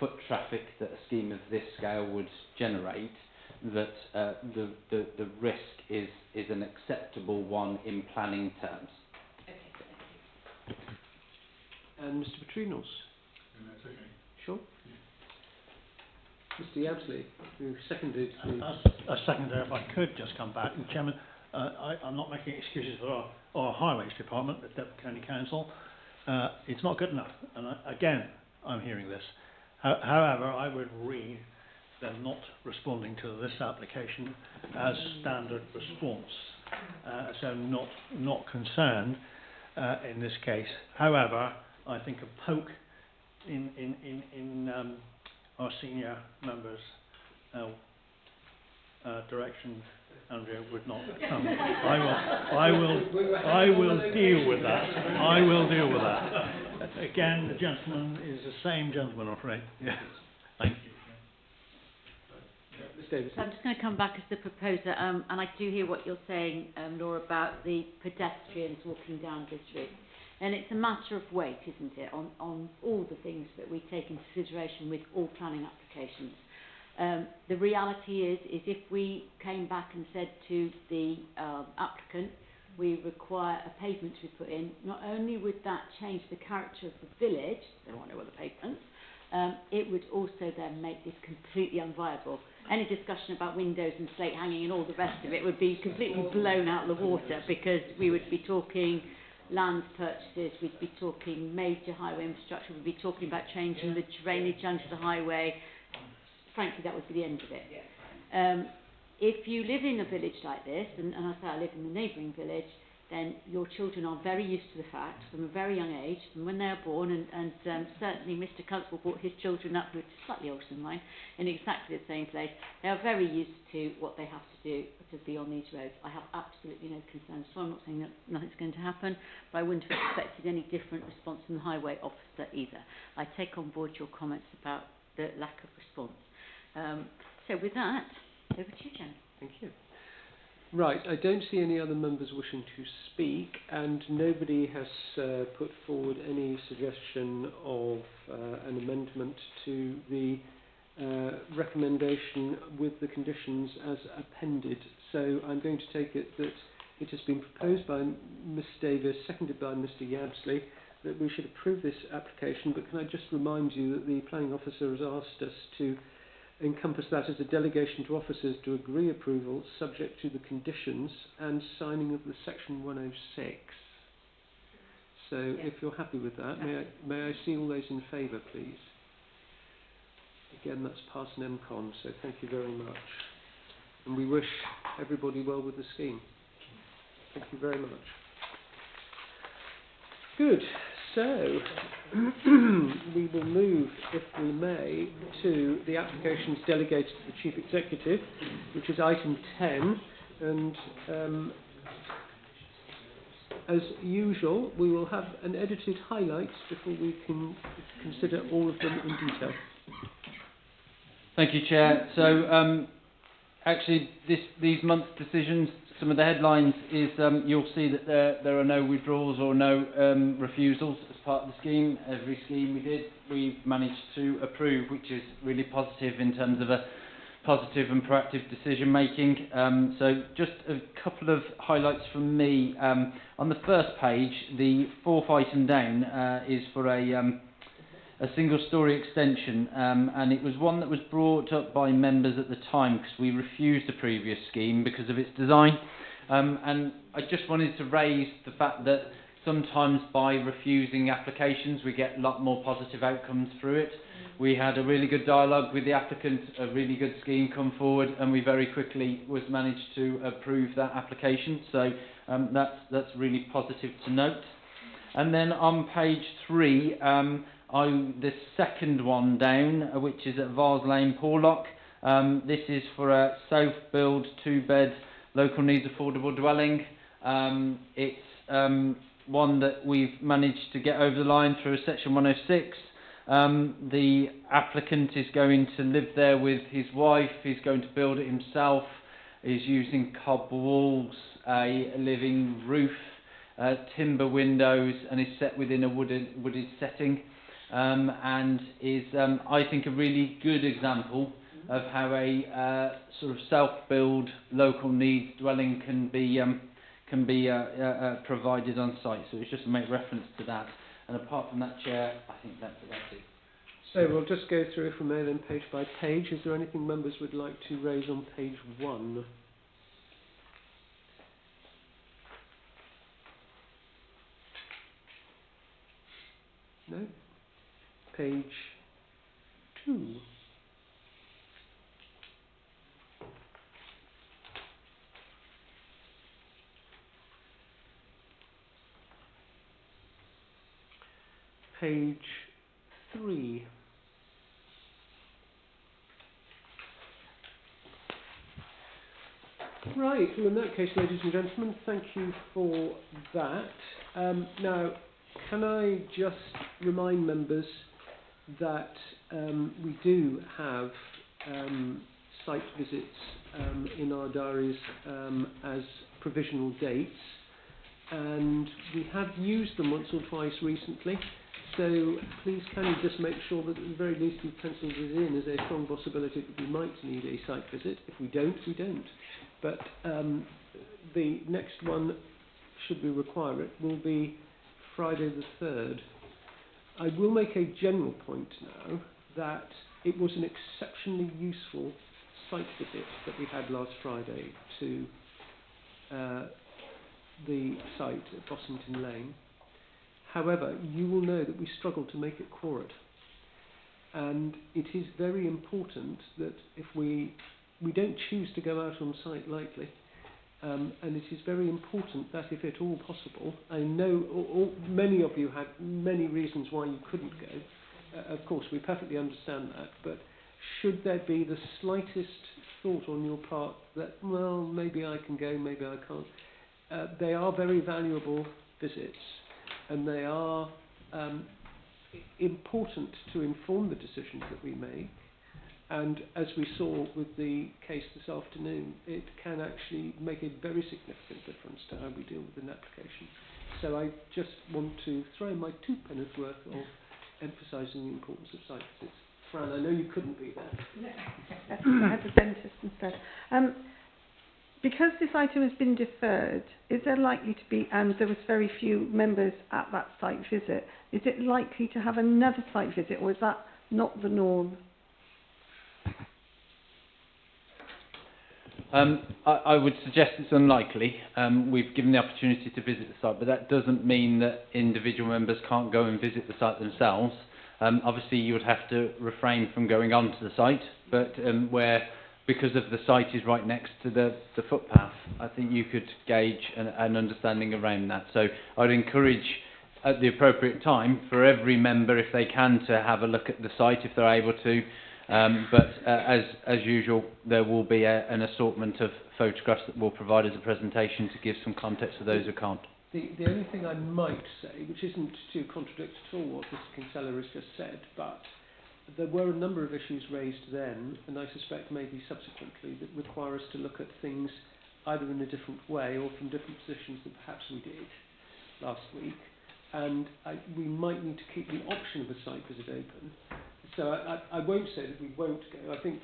foot traffic that a scheme of this scale would generate, that the risk is an acceptable one in planning terms. And Mr. Petrinos? That's okay. Sure. Mr. Yabsley, who seconded the... A second there, if I could just come back. And Chairman, I'm not making excuses for our Highways Department, the Devon County Council. It's not good enough. And again, I'm hearing this. However, I would read them not responding to this application as standard response. So not concerned in this case. However, I think a poke in our senior members' direction, Andrea, would not come. I will deal with that. I will deal with that. Again, the gentleman is the same gentleman, I'm afraid. Yeah. Thank you. Ms. Davis. So I'm just going to come back as the proposer, and I do hear what you're saying, Laura, about the pedestrians walking down this route. And it's a matter of weight, isn't it, on all the things that we take into consideration with all planning applications. The reality is if we came back and said to the applicant, we require a pavement to be put in, not only would that change the character of the village, they want no other pavements, it would also then make this completely unviable. Any discussion about windows and slate hanging and all the rest of it would be completely blown out of the water, because we would be talking land purchases, we'd be talking major highway infrastructure, we'd be talking about changing the drainage under the highway. Frankly, that would be the end of it. If you live in a village like this, and I say I live in the neighbouring village, then your children are very used to the fact from a very young age, from when they are born, and certainly Mr. Constable brought his children up, who are slightly older than mine, in exactly the same place. They are very used to what they have to do to be on these roads. I have absolutely no concerns. So I'm not saying that nothing's going to happen, but I wouldn't have expected any different response from the highway officer either. I take on board your comments about the lack of response. So with that, over to you, Jen. Thank you. Right, I don't see any other members wishing to speak, and nobody has put forward any suggestion of an amendment to the recommendation with the conditions as appended. So I'm going to take it that it has been proposed by Ms Davis, seconded by Mr Yabsley, that we should approve this application, but can I just remind you that the planning officer has asked us to encompass that as a delegation to officers to agree approval subject to the conditions and signing of the section 106. So if you're happy with that, may I see all those in favour, please? Again, that's past an MCON, so thank you very much. And we wish everybody well with the scheme. Thank you very much. Good. So, we will move, if we may, to the applications delegated to the Chief Executive, which is item 10. And as usual, we will have an edited highlights before we can consider all of them in detail. Thank you, Chair. So, actually, these month's decisions, some of the headlines is you'll see that there are no withdrawals or no refusals as part of the scheme. Every scheme we did, we've managed to approve, which is really positive in terms of a positive and proactive decision making. So just a couple of highlights from me. On the first page, the fourth item down is for a single-storey extension, and it was one that was brought up by members at the time because we refused the previous scheme because of its design. And I just wanted to raise the fact that sometimes by refusing applications we get a lot more positive outcomes through it. We had a really good dialogue with the applicant, a really good scheme come forward, and we very quickly managed to approve that application. So that's really positive to note. And then on page 3, the second one down, which is at Vars Lane, Porlock. This is for a self-build 2-bed local needs affordable dwelling. It's one that we've managed to get over the line through Section 106. The applicant is going to live there with his wife. He's going to build it himself. He's using cob walls, a living roof, timber windows, and is set within a wooded setting. And is, I think, a really good example of how a sort of self-build local needs dwelling can be provided on site. So it's just to make reference to that. And apart from that, Chair, I think that's it. So we'll just go through, if we may, then page by page. Is there anything members would like to raise on page 1? No? Page 2. Page 3. Right, well in that case, ladies and gentlemen, thank you for that. Now, can I just remind members that we do have site visits in our diaries as provisional dates, and we have used them once or twice recently. So please can you just make sure that at the very least you've penciled it in as a strong possibility that we might need a site visit. If we don't, we don't. But the next one, should we require it, will be Friday the 3rd. I will make a general point now that it was an exceptionally useful site visit that we had last Friday to the site at Bossington Lane. However, you will know that we struggled to make it quorate. And it is very important that if we don't choose to go out on site lightly, and it is very important that if at all possible, I know many of you had many reasons why you couldn't go. Of course, we perfectly understand that, but should there be the slightest thought on your part that, well, maybe I can go, maybe I can't, they are very valuable visits, and they are important to inform the decisions that we make. And as we saw with the case this afternoon, it can actually make a very significant difference to how we deal with an application. So I just want to throw in my 2 pennies worth of emphasising the importance of site visits. Fran, I know you couldn't be there. I had the dentist instead. Because this item has been deferred, is there likely to be, and there was very few members at that site visit, is it likely to have another site visit, or is that not the norm? I would suggest it's unlikely. We've given the opportunity to visit the site, but that doesn't mean that individual members can't go and visit the site themselves. Obviously, you would have to refrain from going onto the site, but because of the site is right next to the footpath, I think you could gauge an understanding around that. So I'd encourage at the appropriate time for every member, if they can, to have a look at the site if they're able to. But as usual, there will be an assortment of photographs that we'll provide as a presentation to give some context for those who can't. The only thing I might say, which isn't to contradict at all what Mr. Kinsella has just said, but there were a number of issues raised then, and I suspect maybe subsequently, that require us to look at things either in a different way or from different positions than perhaps we did last week. And we might need to keep the option of a site visit open. So I won't say that we won't go. I think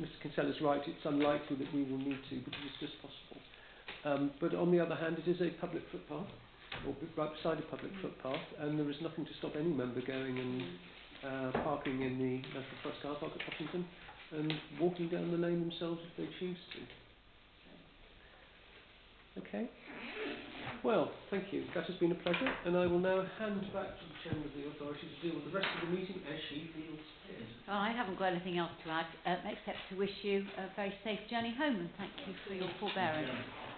Mr. Kinsella's right, it's unlikely that we will need to, but it is just possible. But on the other hand, it is a public footpath, or right beside a public footpath, and there is nothing to stop any member going and parking in the National Trust car park at Bossington and walking down the lane themselves if they choose to. Okay. Well, thank you. That has been a pleasure, and I will now hand back to the Chairman of the Authority to deal with the rest of the meeting as she feels fit. Well, I haven't got anything else to add, except to wish you a very safe journey home, and thank you for your forbearance.